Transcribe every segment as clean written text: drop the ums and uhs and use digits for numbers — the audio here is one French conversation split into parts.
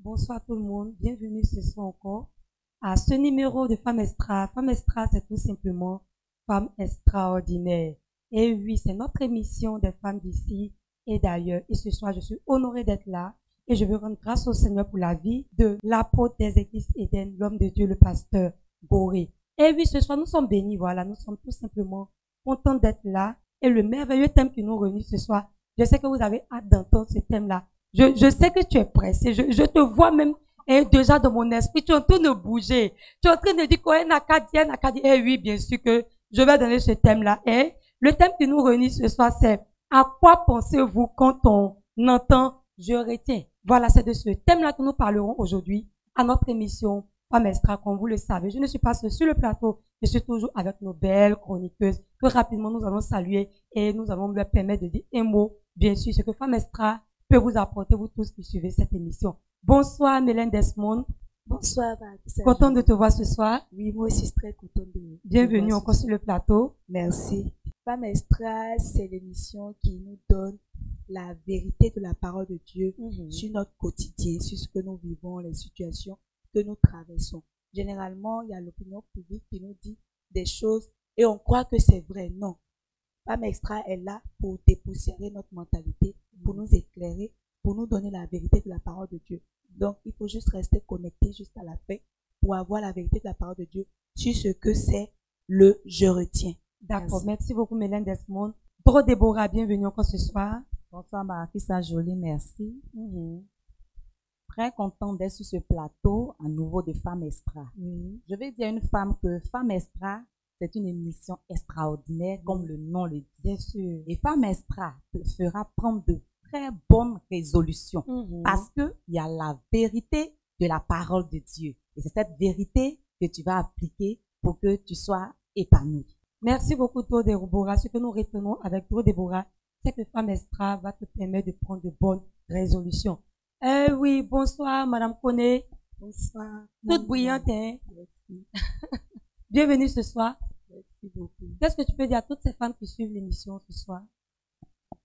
Bonsoir tout le monde, bienvenue ce soir encore à ce numéro de Femme Extra. Femme Extra, c'est tout simplement Femme Extraordinaire. Et oui, c'est notre émission des femmes d'ici et d'ailleurs. Et ce soir, je suis honorée d'être là et je veux rendre grâce au Seigneur pour la vie de l'apôtre des églises Éden, l'homme de Dieu, le pasteur Goré. Et oui, ce soir, nous sommes bénis, voilà, nous sommes tout simplement contents d'être là. Et le merveilleux thème qui nous réunit ce soir, je sais que vous avez hâte d'entendre ce thème-là. Je sais que tu es pressé. Je te vois même déjà dans mon esprit. Tu es en train de bouger. Tu es en train de dire quoi, un Acadie. Eh oui, bien sûr que je vais donner ce thème-là. Et le thème qui nous réunit ce soir, c'est à quoi pensez-vous quand on entend je retiens? Voilà, c'est de ce thème-là que nous parlerons aujourd'hui à notre émission Femme Extra, comme vous le savez. Je ne suis pas seule sur le plateau. Je suis toujours avec nos belles chroniqueuses que rapidement nous allons saluer et nous allons leur permettre de dire un mot, bien sûr, ce que Femme Extra peut vous apporter, vous tous qui suivez cette émission. Bonsoir, Mélène Desmond. Bonsoir, Content de te voir ce soir. Oui, moi aussi, je suis très contente de Bienvenue encore sur le plateau. Merci. Femme Extra, c'est l'émission qui nous donne la vérité de la parole de Dieu sur notre quotidien, sur ce que nous vivons, les situations que nous traversons. Généralement, il y a l'opinion publique qui nous dit des choses et on croit que c'est vrai. Non. Femme Extra est là pour dépoussiérer notre mentalité, pour nous éclairer, pour nous donner la vérité de la parole de Dieu. Donc, il faut juste rester connecté jusqu'à la fin pour avoir la vérité de la parole de Dieu sur ce que c'est le je retiens. D'accord. Merci beaucoup, Mélène Desmond. Bro Déborah, bienvenue encore ce soir. Bonsoir, Marakissa Jolie, merci. Très contente d'être sur ce plateau à nouveau de Femme Extra. Je vais dire à une femme que Femme Extra, c'est une émission extraordinaire, comme le nom le dit. Bien sûr. Et Femme Extra te fera prendre de très bonnes résolutions parce que il y a la vérité de la parole de Dieu. Et c'est cette vérité que tu vas appliquer pour que tu sois épanoui. Merci beaucoup, Bro Déborah. Ce que nous retenons avec Bro Déborah, c'est que Femme Extra va te permettre de prendre de bonnes résolutions. Oui, bonsoir, Madame Koné. Bonsoir. Toute brillante, hein? Merci. Bienvenue ce soir. Merci beaucoup. Qu'est-ce que tu peux dire à toutes ces femmes qui suivent l'émission ce soir?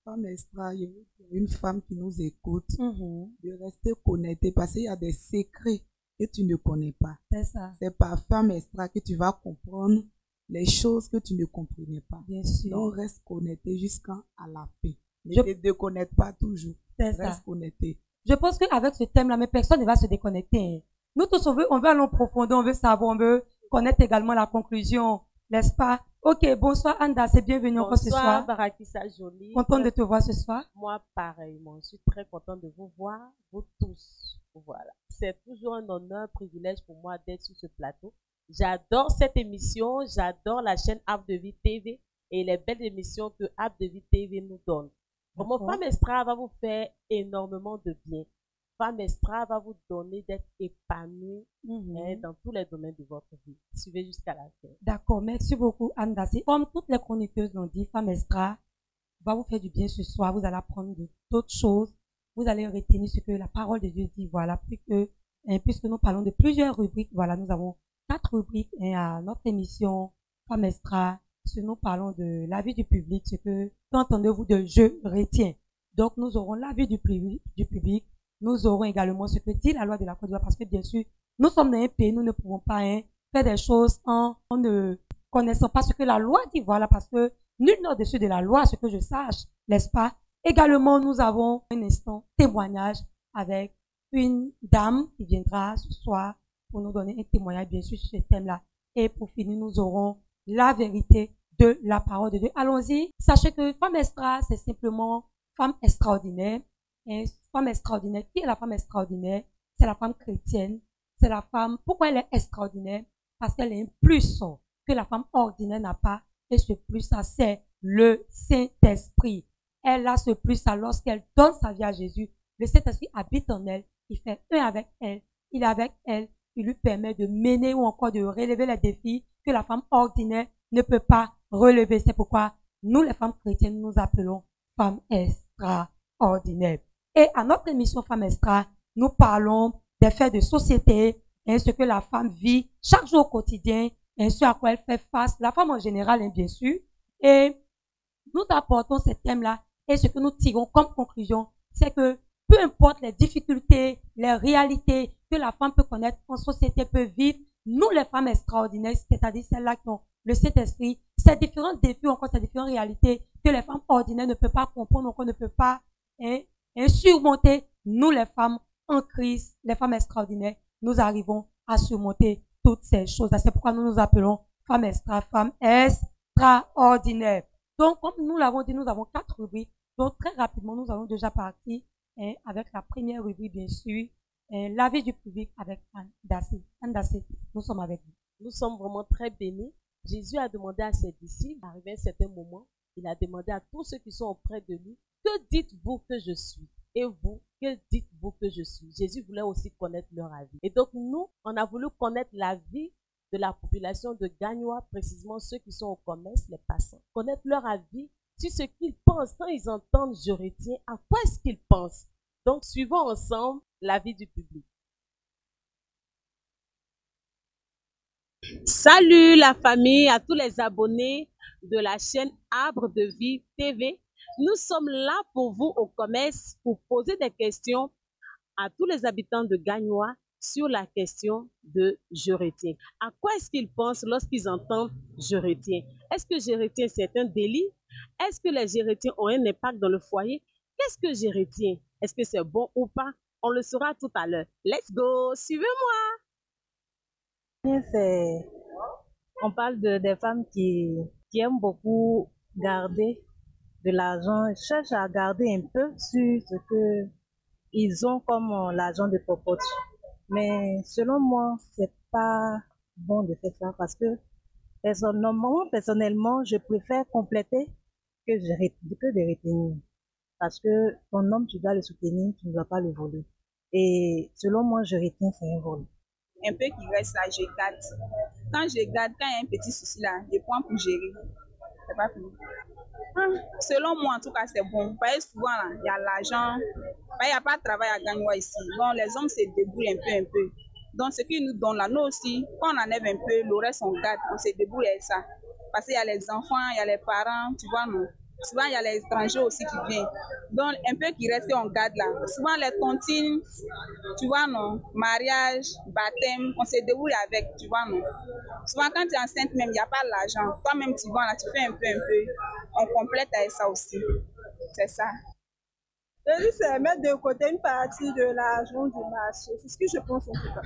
Femme Extra, il y a une femme qui nous écoute, de rester connectée parce qu'il y a des secrets que tu ne connais pas. C'est ça. C'est par Femme Extra que tu vas comprendre les choses que tu ne comprenais pas. Bien sûr. Donc, reste connecté jusqu'à la fin. Ne te déconnecte pas toujours. Reste connecté. Je pense qu'avec ce thème-là, mais personne ne va se déconnecter. Nous tous, on veut aller en profondeur, on veut savoir, on veut connaître également la conclusion, n'est-ce pas? Ok, bonsoir Anda, c'est bienvenue encore ce soir. Bonsoir Barakissa Jolie. Contente de te voir ce soir. Moi, pareillement, je suis très contente de vous voir, vous tous. Voilà. C'est toujours un honneur, un privilège pour moi d'être sur ce plateau. J'adore cette émission, j'adore la chaîne Arbre de Vie TV et les belles émissions que Arbre de Vie TV nous donne. Comment Femme Extra va vous faire énormément de bien. Femme Extra va vous donner d'être épanoui dans tous les domaines de votre vie. Suivez jusqu'à la fin. D'accord, merci beaucoup Anne Dassé. Comme toutes les chroniqueuses l'ont dit, Femme Extra va vous faire du bien ce soir. Vous allez apprendre d'autres choses. Vous allez retenir ce que la parole de Dieu dit. Voilà, puisque nous parlons de plusieurs rubriques. Voilà, nous avons 4 rubriques à notre émission Femme Extra. Nous parlons de l'avis du public, ce que qu'entendez-vous de je retiens. Donc nous aurons l'avis du public, nous aurons également ce que dit la loi de la Côte d'Ivoire, parce que bien sûr, nous sommes dans un pays, nous ne pouvons pas faire des choses en ne connaissant pas ce que la loi dit, voilà, parce que nul n'est au-dessus de la loi, à ce que je sache, n'est-ce pas? Également, nous avons un instant témoignage avec une dame qui viendra ce soir pour nous donner un témoignage, bien sûr, sur ce thème-là. Et pour finir, nous aurons la vérité de la parole de Dieu. Allons-y. Sachez que Femme Extra, c'est simplement femme extraordinaire. Et femme extraordinaire, qui est la femme extraordinaire? C'est la femme chrétienne. C'est la femme, pourquoi elle est extraordinaire? Parce qu'elle est un plus que la femme ordinaire n'a pas. Et ce plus-là, c'est le Saint-Esprit. Elle a ce plus-là lorsqu'elle donne sa vie à Jésus. Le Saint-Esprit habite en elle. Il fait un avec elle. Il est avec elle. Il lui permet de mener ou encore de relever les défis que la femme ordinaire ne peut pas relever. C'est pourquoi nous, les femmes chrétiennes, nous appelons femmes extraordinaires. Et à notre émission Femmes Extra, nous parlons des faits de société, ce que la femme vit chaque jour au quotidien, ce à quoi elle fait face, la femme en général, bien sûr. Et nous apportons ce thème-là et ce que nous tirons comme conclusion, c'est que peu importe les difficultés, les réalités que la femme peut connaître en société, peut vivre, nous les femmes extraordinaires, c'est-à-dire celles-là qui ont le Saint-Esprit, ces différents défis, encore ces différentes réalités que les femmes ordinaires ne peuvent pas comprendre, qu'on ne peut pas surmonter, nous les femmes en Christ, les femmes extraordinaires, nous arrivons à surmonter toutes ces choses. C'est pourquoi nous nous appelons femmes extraordinaires. Donc, comme nous l'avons dit, nous avons 4 rubriques. Donc, très rapidement, nous allons déjà partir avec la première rubrique, bien sûr, l'avis du public avec Anne Dassé. Anne Dassé, nous sommes avec vous. Nous sommes vraiment très bénis. Jésus a demandé à ses disciples, arrivé à un certain moment, il a demandé à tous ceux qui sont auprès de lui, que dites-vous que je suis? Et vous, que dites-vous que je suis? Jésus voulait aussi connaître leur avis. Et donc nous, on a voulu connaître l'avis de la population de Gagnoa, précisément ceux qui sont au commerce, les passants. Connaître leur avis sur ce qu'ils pensent. Quand ils entendent je retiens, à quoi est-ce qu'ils pensent? Donc suivons ensemble l'avis du public. Salut la famille, à tous les abonnés de la chaîne Arbre de Vie TV. Nous sommes là pour vous au commerce pour poser des questions à tous les habitants de Gagnoa sur la question de je retiens. À quoi est-ce qu'ils pensent lorsqu'ils entendent je retiens? Est-ce que je retiens c'est un délit? Est-ce que les je retiens ont un impact dans le foyer? Qu'est-ce que je retiens? Est-ce que c'est bon ou pas? On le saura tout à l'heure. Let's go, suivez-moi. On parle des femmes qui aiment beaucoup garder de l'argent, cherchent à garder un peu sur ce que ils ont comme l'argent de popote. Mais selon moi, c'est pas bon de faire ça parce que personnellement, je préfère compléter que de retenir. Parce que ton homme, tu dois le soutenir, tu ne dois pas le voler. Et selon moi, je retiens, c'est un vol. Un peu qui reste là, je garde. Quand je garde, quand il y a un petit souci là, je prends pour gérer. C'est pas fini. Selon moi, en tout cas, c'est bon. Parce que souvent, là, il y a l'argent. Il n'y a pas de travail à gagner ici. Donc, les hommes se débrouillent un peu. Donc, ce qu'ils nous donnent là, nous aussi, quand on enlève un peu, le reste, on garde. On se débrouille avec ça. Parce qu'il y a les enfants, il y a les parents, tu vois, non. Souvent, il y a les étrangers aussi qui viennent. Donc, un peu qui reste, on garde là. Souvent, les tontines, tu vois, non, mariage, baptême, on se débrouille avec, tu vois, non. Souvent, quand tu es enceinte même, il n'y a pas l'argent. Toi-même, tu vois, là, tu fais un peu. On complète avec ça aussi. C'est ça. C'est mettre de côté une partie de l'argent du marché. C'est ce que je pense en tout cas.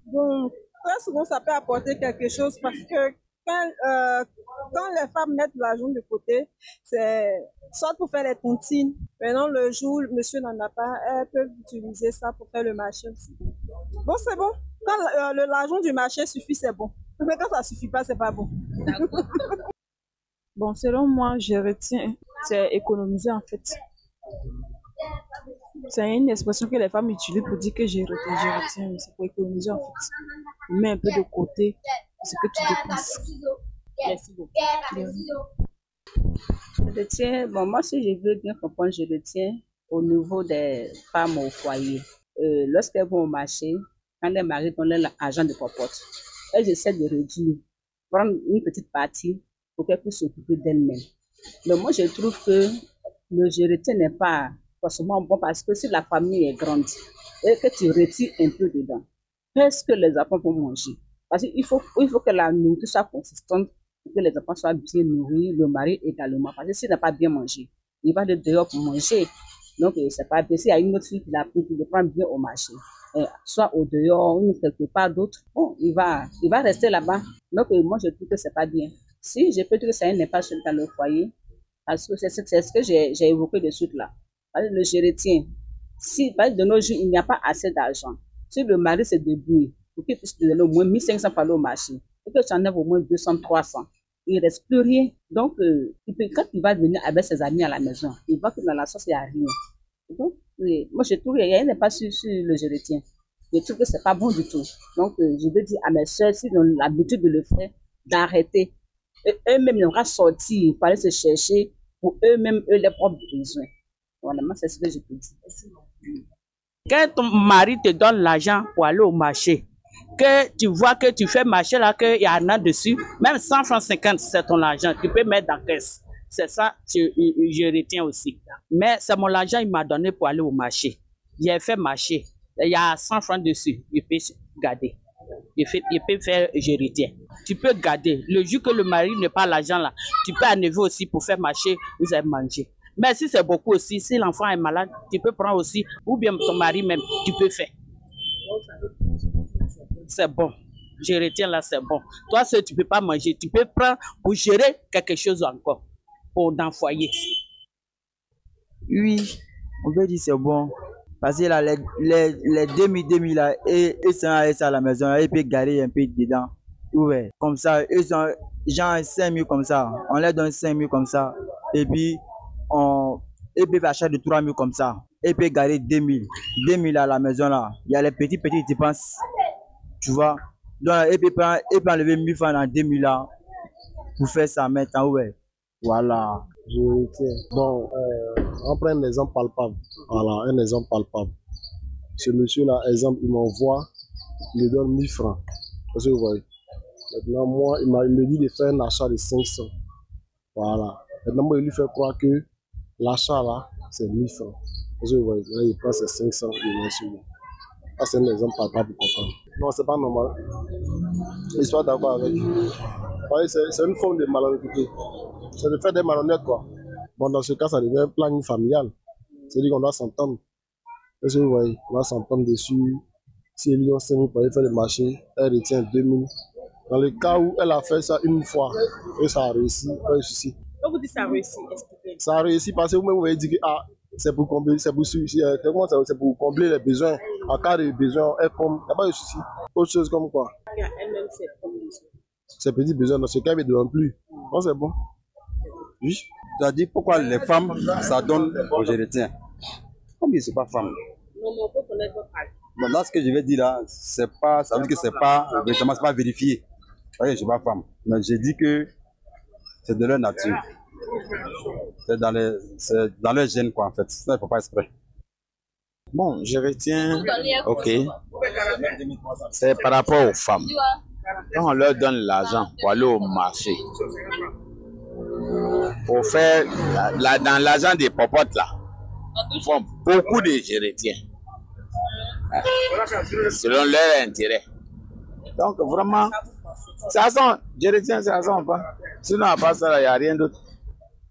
Donc, très souvent, ça peut apporter quelque chose parce que quand les femmes mettent l'argent de côté, c'est soit pour faire les tontines. Maintenant, le jour où monsieur n'en a pas, elles peuvent utiliser ça pour faire le marché aussi. Bon, c'est bon. Quand l'argent du marché suffit, c'est bon. Mais quand ça suffit pas, c'est pas bon. Bon, selon moi, je retiens, c'est économiser en fait. C'est une expression que les femmes utilisent pour dire que je retiens, mais c'est pour économiser en fait. On met un peu de côté ce que tu dépenses. Merci beaucoup. Je retiens, bon, moi, si je veux bien comprendre, je retiens au niveau des femmes au foyer. Lorsqu'elles vont au marché, quand les maris donnent l'argent de popote, elles essaient de réduire, prendre une petite partie pour qu'elles puissent s'occuper d'elles-mêmes. Mais moi, je trouve que le je retiens n'est pas forcément bon parce que si la famille est grande et que tu retires un peu dedans, qu'est-ce que les enfants vont manger? Parce qu'il faut que la nourriture soit consistante pour que les enfants soient bien nourris, le mari également. Parce que s'il n'a pas bien mangé, il va aller dehors pour manger. Donc, c'est pas bien. S'il y a une autre fille qui le prend bien au marché, soit au dehors ou quelque part d'autre, bon, il va rester là-bas. Donc, moi, je trouve que c'est pas bien. Si je peux dire que c'est un impact dans le foyer, parce que c'est ce que j'ai évoqué de suite là. Parce que le je retiens. Si, par exemple, de nos jours, il n'y a pas assez d'argent, si le mari se débrouille pour qu'il puisse te donner au moins 1500 par au marché, et que tu enlèves au moins 200, 300, il ne reste plus rien. Donc, quand il va venir avec ses amis à la maison, il voit que dans la sauce, il n'y a rien. Donc, moi, je trouve qu'il y a un impact sur le je retiens. Je trouve que c'est pas bon du tout. Donc, je veux dire à mes soeurs, s'ils ont l'habitude de le faire, d'arrêter. Eux-mêmes, ils vont sortir, pour aller se chercher pour eux-mêmes, les propres besoins. Voilà, moi, c'est ce que je peux dire. Quand ton mari te donne l'argent pour aller au marché, que tu vois que tu fais marcher là, qu'il y en a dessus, même 100 francs 50, c'est ton argent, tu peux mettre dans la caisse. C'est ça, je retiens aussi. Mais c'est mon argent, il m'a donné pour aller au marché. J'ai fait marcher. Il y a 100 francs dessus. Il peut garder. Il peut faire, je retiens. Tu peux garder. Le jour que le mari n'a pas l'argent là, tu peux enlever aussi pour faire marcher, vous allez manger. Mais si c'est beaucoup aussi, si l'enfant est malade, tu peux prendre aussi, ou bien ton mari même, tu peux faire. C'est bon. Je retiens là, c'est bon. Toi, tu ne peux pas manger. Tu peux prendre pour gérer quelque chose encore, pour dans le foyer. Oui, on peut dire c'est bon. Parce que là, les 2000 là, et sont à la maison, ils peuvent garder un peu dedans. Ouais. Comme ça, ils sont genre 5 000 comme ça. On leur donne 5 000 comme ça. Et puis, ils peuvent acheter de 3 000 comme ça. Ils peuvent garder 2 000. 2 000 à la maison là. Il y a les petites dépenses. Tu vois. Donc, ils peuvent enlever 1 000 francs dans 2 000 là. Pour faire ça maintenant, ouais. Voilà. Je retiens. Bon, on prend un exemple palpable. Voilà, un exemple palpable. Ce monsieur-là, exemple, il m'envoie, il me donne 1 000 francs. Parce que vous voyez. Maintenant, moi, il me dit de faire un achat de 500. Voilà. Maintenant, moi, il lui fait croire que l'achat là, c'est 1 000 francs. Parce que vous voyez, là, il prend ses 500 et il met sur moi. Ça, c'est un exemple palpable pour comprendre. Non, c'est pas normal. Je suis pas d'accord avec. C'est une forme de malhonnêteté. C'est de faire des malhonnêtes, quoi. Bon, dans ce cas, ça devient un planning familial. C'est-à-dire qu'on doit s'entendre. Parce que vous voyez, on doit s'entendre dessus. Si elle lui donne 5 000 pour aller faire le marché, elle retient 2 000. Dans le cas où elle a fait ça une fois et ça a réussi, pas de souci. Quand vous dites ça a réussi, expliquez. Ça a réussi parce que vous-même, vous avez dit que c'est pour combler, c'est pour combler les besoins. En cas de besoin, elle comble, il n'y a pas de souci. Autre chose comme quoi. Elle-même, c'est comme besoin. Ces petits besoins, dans ce cas, ils ne donnent plus. Bon, c'est bon. Oui. Tu as dit pourquoi les femmes, ça donne aux Gérétiens. Combien c'est pas femme? Non, mais on peut connaître votre avis. Bon, là, ce que je vais dire là, c'est pas, ça veut dire que c'est pas, véritablement, c'est pas vérifié. Vous voyez, je suis pas femme. Mais j'ai dit que c'est de leur nature. C'est dans leur gène, quoi, en fait. Ça, il ne faut pas exprès. Bon, je retiens, ok, c'est par rapport aux femmes. Quand on leur donne l'argent pour aller au marché, pour faire, dans l'argent des popotes là, font beaucoup de Gérétiens, selon leur intérêt. Donc vraiment, ça sent, Gérétiens, ça sent pas. Sinon, à part ça, il n'y a rien d'autre.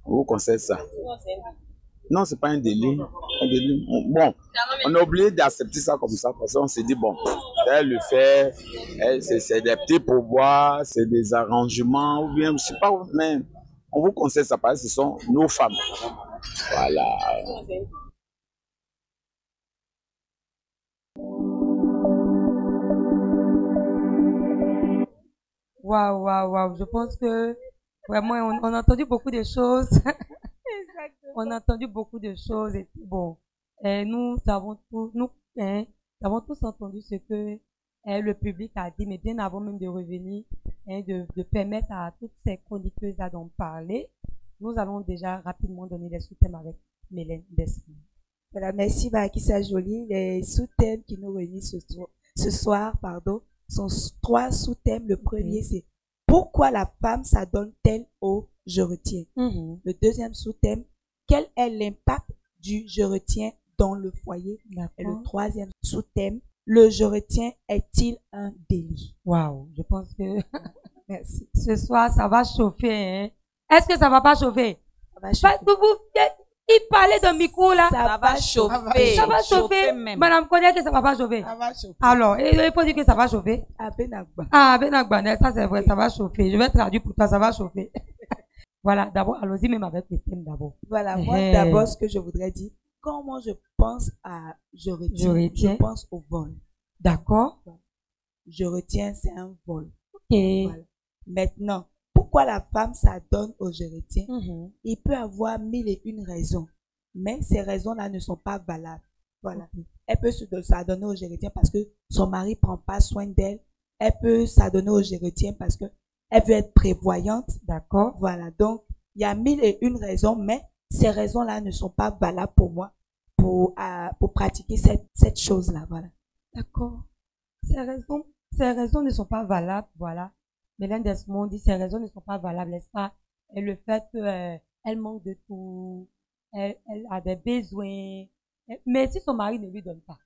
On vous conseille ça. Non, c'est pas un délit. Bon, on a oublié d'accepter ça comme ça parce qu'on s'est dit, bon, elle le fait, c'est des petits pourboires, c'est des arrangements, ou bien, je sais pas, mais on vous conseille ça parce que ce sont nos femmes. Voilà. Waouh, waouh, waouh. Je pense que vraiment, on a entendu beaucoup de choses. On a entendu beaucoup de choses et bon, nous avons tous entendu ce que le public a dit, mais bien avant même de revenir, de permettre à toutes ces chroniqueuses d'en parler, nous allons déjà rapidement donner les sous-thèmes avec Mélène Desmond. Voilà, merci Bakissa Jolie. Les sous-thèmes qui nous réunissent ce soir, sont 3 sous-thèmes. Le premier, c'est pourquoi la femme s'adonne-t-elle au je retiens? Le deuxième sous-thème, quel est l'impact du je retiens dans le foyer? Et le troisième sous-thème, le je retiens est-il un délit? Waouh, je pense que merci. Ce soir, ça va chauffer. Hein? Est-ce que ça va pas chauffer? Ça va chauffer. Il parlait de micro là. Ça va chauffer. Ça va chauffer. Madame connaît que ça va pas chauffer. Ça va chauffer. Alors, il faut dire que ça va chauffer. Benagba. Benagba, ça c'est vrai, ça va chauffer. Je vais traduire pour toi, ça va chauffer. Voilà, d'abord, allons-y même avec le thème d'abord. Voilà, moi d'abord, ce que je voudrais dire, quand moi je pense à je retiens, je pense au vol. D'accord. Je retiens, c'est un vol. Ok. Voilà. Maintenant, pourquoi la femme s'adonne au je retiens? Il peut avoir 1001 raisons, mais ces raisons-là ne sont pas valables. Voilà. Elle peut s'adonner au je retiens parce que son mari prend pas soin d'elle. Elle peut s'adonner au je retiens parce que elle veut être prévoyante. D'accord. Voilà. Donc, il y a 1001 raisons, mais ces raisons-là ne sont pas valables pour moi pour pratiquer cette chose-là. Voilà. D'accord. Ces raisons ne sont pas valables. Voilà. Mélène Desmond dit ces raisons ne sont pas valables, n'est-ce pas? Et le fait que elle manque de tout, elle a des besoins, mais si son mari ne lui donne pas.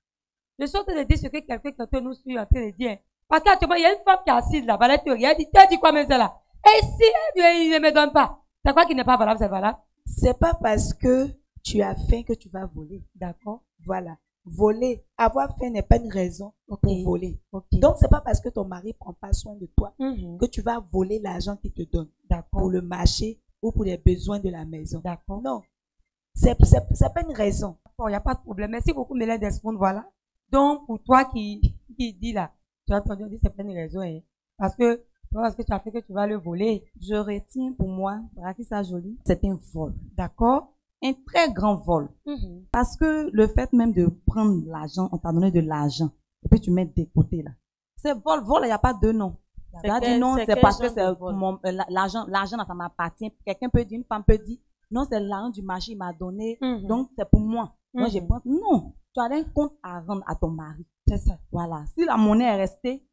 Je suis en train de dire ce que quelqu'un qui nous suit en train de dire. Parce qu'actuellement, il y a une femme qui est assise là-bas, elle te regarde, elle dit quoi, mais c'est là? Et si il ne me donne pas, c'est quoi qui n'est pas valable, c'est valable? C'est pas parce que tu as faim que tu vas voler. D'accord. Voilà. Voler, avoir faim n'est pas une raison pour voler. Donc, c'est pas parce que ton mari prend pas soin de toi que tu vas voler l'argent qu'il te donne pour le marché ou pour les besoins de la maison. D'accord. Non. C'est pas une raison. Il n'y a pas de problème. Merci beaucoup, Mélène Desmond. Voilà. Donc, pour toi qui dis là, tu as entendu dire c'est pas une raison, hein. Parce que tu as fait que tu vas le voler. Je retiens pour moi, Rakissa Jolie, c'est un vol. D'accord? Un très grand vol. Parce que le fait même de prendre l'argent, on t'a donné de l'argent, et puis tu mets de côté là. C'est vol, il n'y a pas de nom. C'est-à-dire non, c'est parce que c'est l'argent, ça m'appartient. Quelqu'un peut dire, une femme peut dire, non, c'est l'argent du marché, il m'a donné, donc c'est pour moi. Moi, je pense, non, tu as un compte à rendre à ton mari. C'est ça. Voilà. Si la monnaie est restée,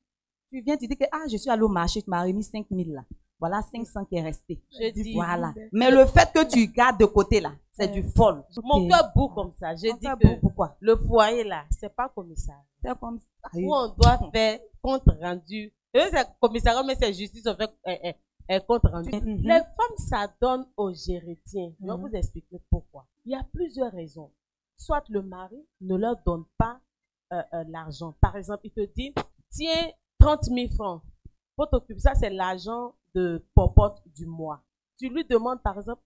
tu viens, tu dis que, je suis allé au marché, tu m'as remis 5 000 là. Voilà, 500 qui est resté. Je dis. Voilà. Mais le fait que tu gardes de côté là, c'est du vol. Mon cœur bout comme ça. J'ai dit que pourquoi? Le foyer là, c'est pas commissariat. C'est comme ça. Où on doit faire compte rendu. C'est commissariat, mais c'est justice, on fait compte rendu. Les femmes s'adonnent aux gérétiens. Je vais vous expliquer pourquoi. Il y a plusieurs raisons. Soit le mari ne leur donne pas l'argent. Par exemple, il te dit, tiens, 30 000 francs. Pour t'occuper, ça c'est l'argent de popote du mois. Tu lui demandes par exemple,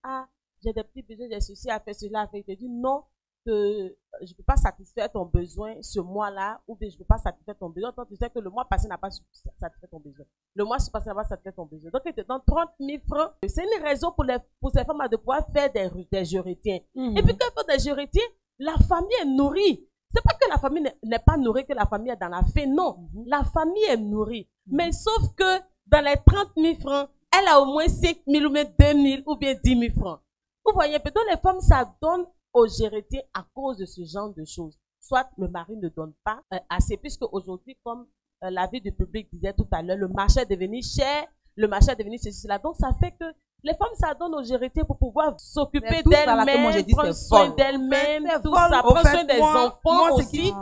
j'ai des petits besoins, j'ai ceci à faire, cela à faire. Il te dit non, je ne peux pas satisfaire ton besoin ce mois-là, ou bien je ne peux pas satisfaire ton besoin. Donc tu sais que le mois passé n'a pas satisfait ton besoin. Le mois passé n'a pas satisfait ton besoin. Donc il te donne 30 000 francs. C'est une raison pour ces femmes de pouvoir faire des gérétiens. Et puis quand elles font des gérétiens, la famille est nourrie. C'est pas que la famille n'est pas nourrie, que la famille est dans la faim. Non, la famille est nourrie. Mais sauf que dans les 30 000 francs, elle a au moins 5 000 ou bien 2 000 ou bien 10 000 francs. Vous voyez, peut-être les femmes s'adonnent aux gérétiens à cause de ce genre de choses. Soit le mari ne donne pas assez, puisque aujourd'hui, comme la vie du public disait tout à l'heure, le marché est devenu cher, le marché est devenu ceci, cela. Donc ça fait que les femmes s'adonnent aux gérétiens pour pouvoir s'occuper d'elles-mêmes, prendre soin d'elles-mêmes, tout ça, prendre soin des enfants aussi.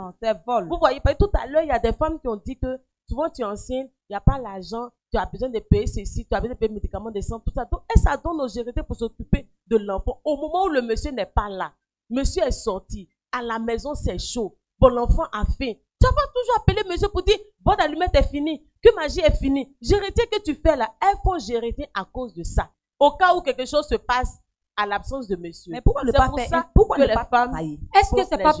Vous voyez, tout à l'heure, il y a des femmes qui ont dit que souvent tu es enceinte, il n'y a pas l'argent, tu as besoin de payer ceci, tu as besoin de payer médicaments de sang, tout ça. Donc, elles s'adonnent aux gérétiens pour s'occuper de l'enfant. Au moment où le monsieur n'est pas là, monsieur est sorti, à la maison c'est chaud, bon, l'enfant a faim. Tu vas toujours appeler monsieur pour dire, votre allumette est finie, que magie est finie. Gérétien que tu fais là, elles font gérétien à cause de ça. Au cas où quelque chose se passe à l'absence de monsieur. Mais pourquoi ne pas faire? Pourquoi ne pas travailler? Est-ce que c'est pas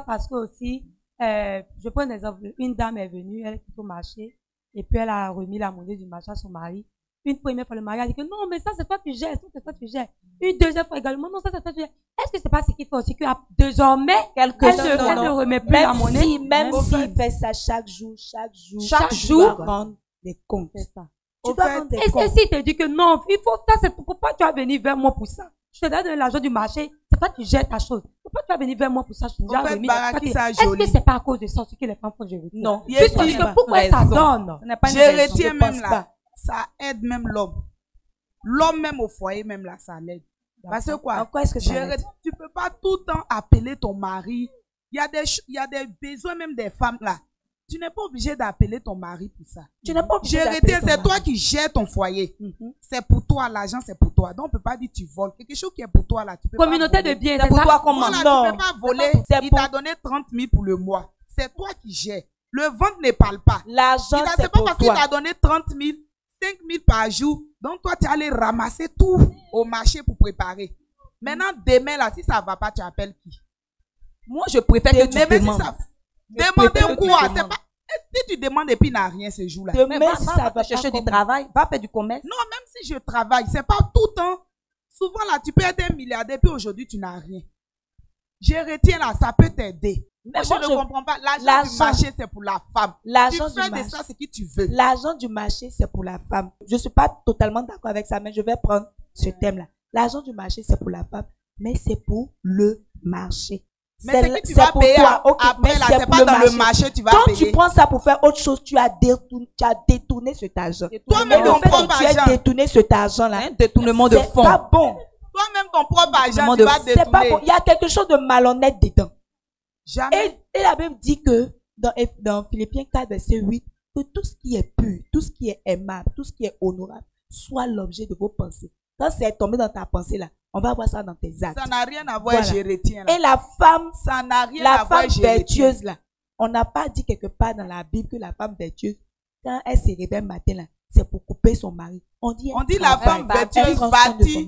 parce que aussi, je prends un exemple, une dame est venue, elle est au marché, et puis elle a remis la monnaie du marché à son mari. Une première fois, le mari a dit que non, mais ça c'est toi qui gères, ça c'est toi qui gères. Une deuxième fois également, non, ça c'est toi qui gères. Est-ce que c'est pas ce qu'il fait aussi qu'à désormais, elle ne remet plus la monnaie? Même s'il fait ça chaque jour, tu dois rendre des comptes. C'est ça. Et s'il te dit que non, il faut ça, c'est pourquoi tu as venu vers moi pour ça? Je te donne l'argent du marché, c'est pas que tu gères ta chose. Pourquoi tu as venu vers moi pour ça? Je t'ai déjà remis. Est-ce que c'est pas à cause de ça que les femmes font gérer? Non. Pourquoi ça donne? Gérétien même là, ça aide même l'homme. L'homme même au foyer même là, ça l'aide. Parce que quoi? Tu peux pas tout le temps appeler ton mari. Il y a des besoins même des femmes là. Tu n'es pas obligé d'appeler ton mari pour ça. Tu n'es pas obligé Gérétien, c'est toi qui gères ton foyer. C'est pour toi, l'argent c'est pour toi. Donc on peut pas dire tu voles. Quelque chose qui est pour toi là, tu peux communauté pas de biens, c'est pour toi comment? Non, tu peux pas voler. Il t'a donné 30 000 pour le mois. C'est toi qui gères. Le ventre ne parle pas. L'argent c'est pas parce qu'il t'a donné 30 000, 5 000 par jour. Donc toi tu allais ramasser tout au marché pour préparer. Maintenant demain là, si ça va pas, tu appelles qui? Moi je préfère que tu demandes. Demander quoi? C'est pas. Si tu demandes et puis il n'a rien ce jour-là. Demain, si ça va chercher du travail, va faire du commerce. Non, même si je travaille, c'est pas tout le temps. Souvent là, tu peux être un milliardaire puis aujourd'hui tu n'as rien. Je retiens là, ça peut t'aider. Mais moi, je ne comprends pas. L'argent du marché, c'est pour la femme. L'argent tu fais de ça ce que tu veux. L'argent du marché, c'est pour la femme. Je ne suis pas totalement d'accord avec ça, mais je vais prendre ce thème-là. L'argent du marché, c'est pour la femme, mais c'est pour le marché. Mais c'est que tu vas payer après, là, c'est pas dans le marché, tu vas payer. Quand tu prends ça pour faire autre chose, tu as détourné cet argent. Toi-même, ton propre argent. Tu as détourné cet argent-là. Détournement de fonds. C'est pas bon. Toi-même, ton propre argent, tu vas détourner. C'est pas bon. Il y a quelque chose de malhonnête dedans. Jamais. Et la Bible dit que dans Philippiens 4, verset 8, que tout ce qui est pur, tout ce qui est aimable, tout ce qui est honorable, soit l'objet de vos pensées. Quand c'est tombé dans ta pensée là, on va voir ça dans tes actes. Ça n'a rien à voir avec Jérétien. Et la femme, ça n'a rien à voir avec vertueuse là, on n'a pas dit quelque part dans la Bible que la femme vertueuse, quand elle se réveille le matin là, c'est pour couper son mari. On dit la femme vertueuse bâtit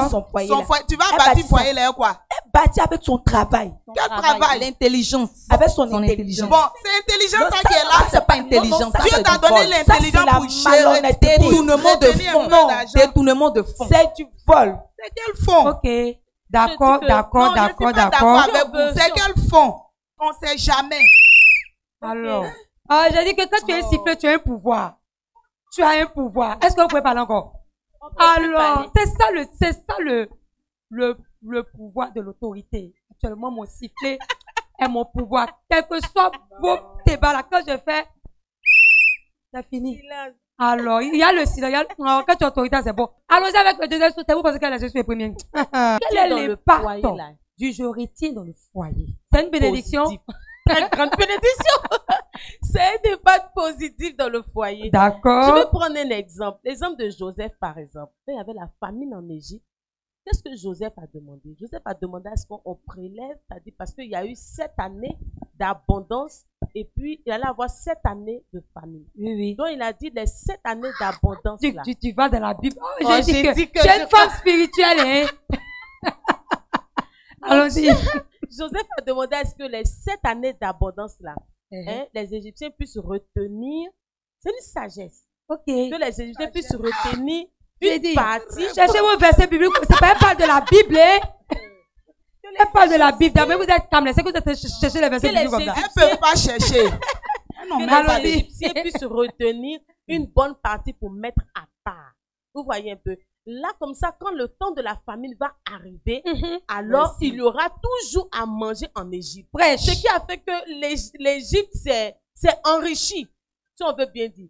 son foyer. Tu vas bâtir foyer là quoi? Elle bâtit avec son travail. Quel travail? L'intelligence. Avec son intelligence. Bon, c'est intelligence ça qui est là. C'est pas intelligence. Dieu t'a donné l'intelligence pour gérer détournement de fonds. Non, détournement de fonds. C'est du vol. C'est quel fonds? Ok. D'accord. C'est quel fonds? On ne sait jamais. Alors, j'ai dit que quand tu es sifflé, tu as un pouvoir. Tu as un pouvoir. Est-ce que vous pouvez parler encore? Alors, c'est ça le pouvoir de l'autorité. Actuellement, mon sifflet est mon pouvoir. Quel que soit vos débats là, quand je fais, c'est fini. Alors, il y a le silence. Quand tu es autoritaire, c'est bon. Allons-y avec le deuxième sous. Vous pensez que je suis le premier? Quel est l'impact du je retiens dans le foyer? C'est une bénédiction. Très grande bénédiction. C'est un impact positif dans le foyer. D'accord. Je vais prendre un exemple. L'exemple de Joseph, par exemple. Quand il y avait la famine en Égypte, qu'est-ce que Joseph a demandé? Joseph a demandé à ce qu'on prélève, c'est-à-dire parce qu'il y a eu 7 années d'abondance et puis il allait avoir 7 années de famine. Oui. Donc il a dit les 7 années d'abondance là. Tu vas dans la Bible. J'ai dit que j'ai une femme spirituelle. Hein? Allons-y. Joseph a demandé à ce que les 7 années d'abondance là, les Égyptiens puissent retenir. C'est une sagesse. Ok. Que les Égyptiens puissent retenir une partie. Cherchez vos versets bibliques. C'est pas, elle parle de la Bible. Elle parle de la Bible. D'abord, vous êtes calme. C'est que vous êtes chercher les versets bibliques comme ça. Elle ne peut pas chercher. Que les Égyptiens puissent retenir une bonne partie pour mettre à part. Vous voyez un peu. Là, comme ça, quand le temps de la famine va arriver, alors il y aura toujours à manger en Égypte. Ce qui a fait que l'Égypte s'est enrichie, si on veut bien dire.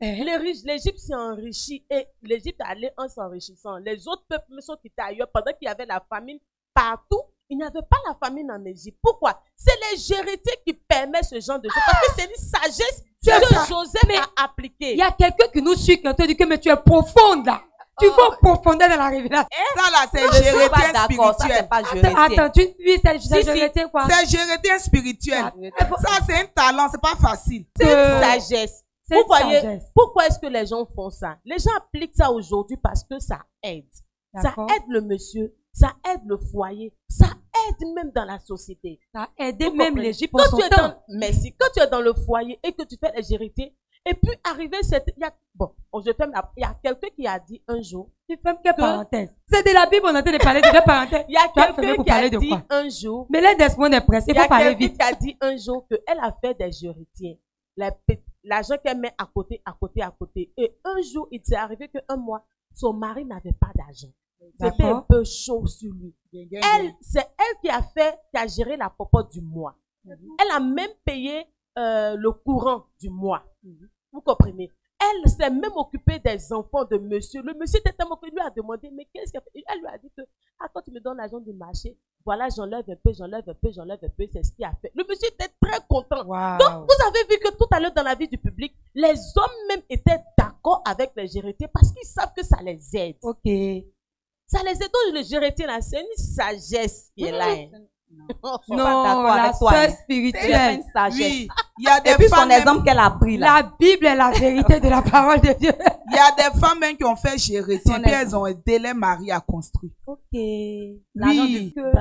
L'Égypte s'est enrichie et l'Égypte allait en s'enrichissant. Les autres peuples sont quittés ailleurs pendant qu'il y avait la famine partout. Il n'y avait pas la famine en Égypte. Pourquoi? C'est les Jérétiens qui permettent ce genre de choses. Parce que c'est une sagesse que Joseph a appliquée. Il y a quelqu'un qui nous suit, qui te dit que mais tu es profonde là. Tu vas en profondeur dans la révélation. Ça là, c'est Jérétien spirituel. Attends, c'est Jérétien quoi? C'est Jérétien spirituel. Ça, c'est un talent, c'est pas facile. C'est une sagesse. Vous voyez, pourquoi est-ce que les gens font ça? Les gens appliquent ça aujourd'hui parce que ça aide. Ça aide le monsieur, ça aide le foyer, ça aide même dans la société. Ça aide même l'Égypte. Merci. Quand tu es dans le foyer et que tu fais les Jérétiens, et puis arriver il y a quelqu'un qui a dit un jour. Tu fermes quelle parenthèse? C'est de la Bible, on a de parler de quelle parenthèse? Il y a quelqu'un qui a dit un jour. Mais là, Desmond est pressé, il faut parler vite. Il y a quelqu'un qui a dit un jour qu'elle a fait des Jérétiens. L'argent qu'elle met à côté. Et un jour, il s'est arrivé qu'un mois, son mari n'avait pas d'argent. C'était un peu chaud sur lui. C'est elle qui a géré la popote du mois. Elle a même payé le courant du mois. Vous comprenez? Elle s'est même occupée des enfants de monsieur. Le monsieur était tellement que lui a demandé, mais qu'est-ce qu'elle fait? Elle lui a dit que, quand tu me donnes l'argent du marché, voilà, j'enlève un peu, c'est ce qu'il a fait. Le monsieur était très content. Wow. Donc, vous avez vu que tout à l'heure dans la vie du public, les hommes même étaient d'accord avec les Jérétiens parce qu'ils savent que ça les aide. Ok. Ça les aide. Donc, le Jérétien là, c'est une sagesse qui est là. Non, la sœur spirituelle. Oui, il y a des et puis femmes son exemple qu'elle a pris là. La Bible est la vérité de la parole de Dieu. Il y a des femmes même qui ont fait Jérétien, puis elles ont aidé les maris à construire. Ok. L'argent du cœur.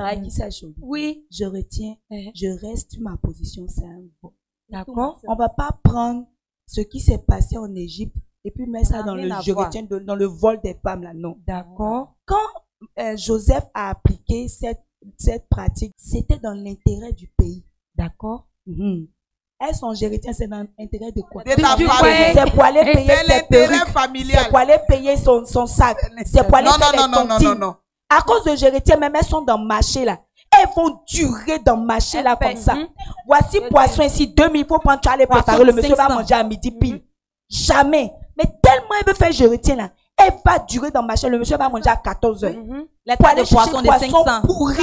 Oui. Je retiens, je reste sur ma position, c'est un bon. D'accord. On va pas prendre ce qui s'est passé en Égypte et puis mettre ça dans le je retiens dans le vol des femmes là, non. D'accord. Quand Joseph a appliqué cette pratique, c'était dans l'intérêt du pays. D'accord. Elles sont Jérétiens, c'est dans l'intérêt de quoi? De ta famille. C'est pour aller payer ses perruques. Familial. C'est pour aller payer son sac. C'est pour aller payer les tontines. Non. À cause de Jérétiens, même elles sont dans le marché là. Et elles vont durer dans le marché là comme ça. Voici poisson ici, 2000, il faut prendre, tu vas les préparer, le monsieur va manger à midi pile. Jamais. Mais tellement elle veut faire je retiens là, elle va durer dans le marché, le monsieur va manger à 14 heures. Les tas de poissons de 500. Pourris.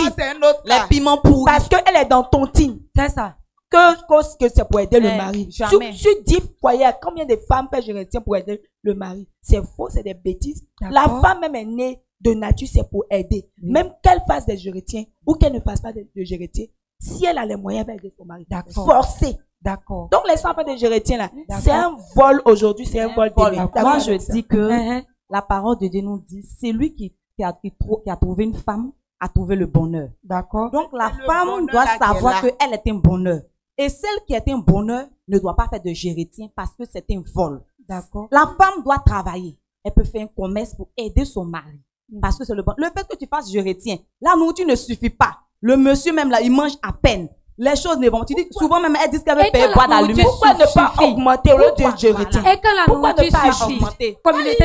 Les piments pourris. Parce qu'elle est dans ton team. C'est ça. Que c'est pour aider le mari. Sur 10 foyers, combien de femmes font je retiens pour aider le mari? C'est faux, c'est des bêtises. La femme même est née de nature, c'est pour aider. Même qu'elle fasse des je retiens ou qu'elle ne fasse pas de je retiens, si elle a les moyens, elle va aider son mari. Forcé. D'accord. Donc les femmes de je retiens là, c'est un vol aujourd'hui, c'est un vol demain. Moi je dis que la parole de Dieu nous dit, c'est lui qui a trouvé une femme, a trouvé le bonheur. D'accord. Donc la femme doit savoir qu'elle est un bonheur. Et celle qui est un bonheur ne doit pas faire de géretien parce que c'est un vol. D'accord. La femme doit travailler. Elle peut faire un commerce pour aider son mari. Parce que c'est le bon. Le fait que tu fasses géretien, la nourriture ne suffit pas. Le monsieur même là, il mange à peine. Les choses ne vont pas. Tu dis, souvent même, elle dit qu'elle veut payer bois d'allumer. Pourquoi ne pas augmenter le de géretien? Et quand la nourriture suffit,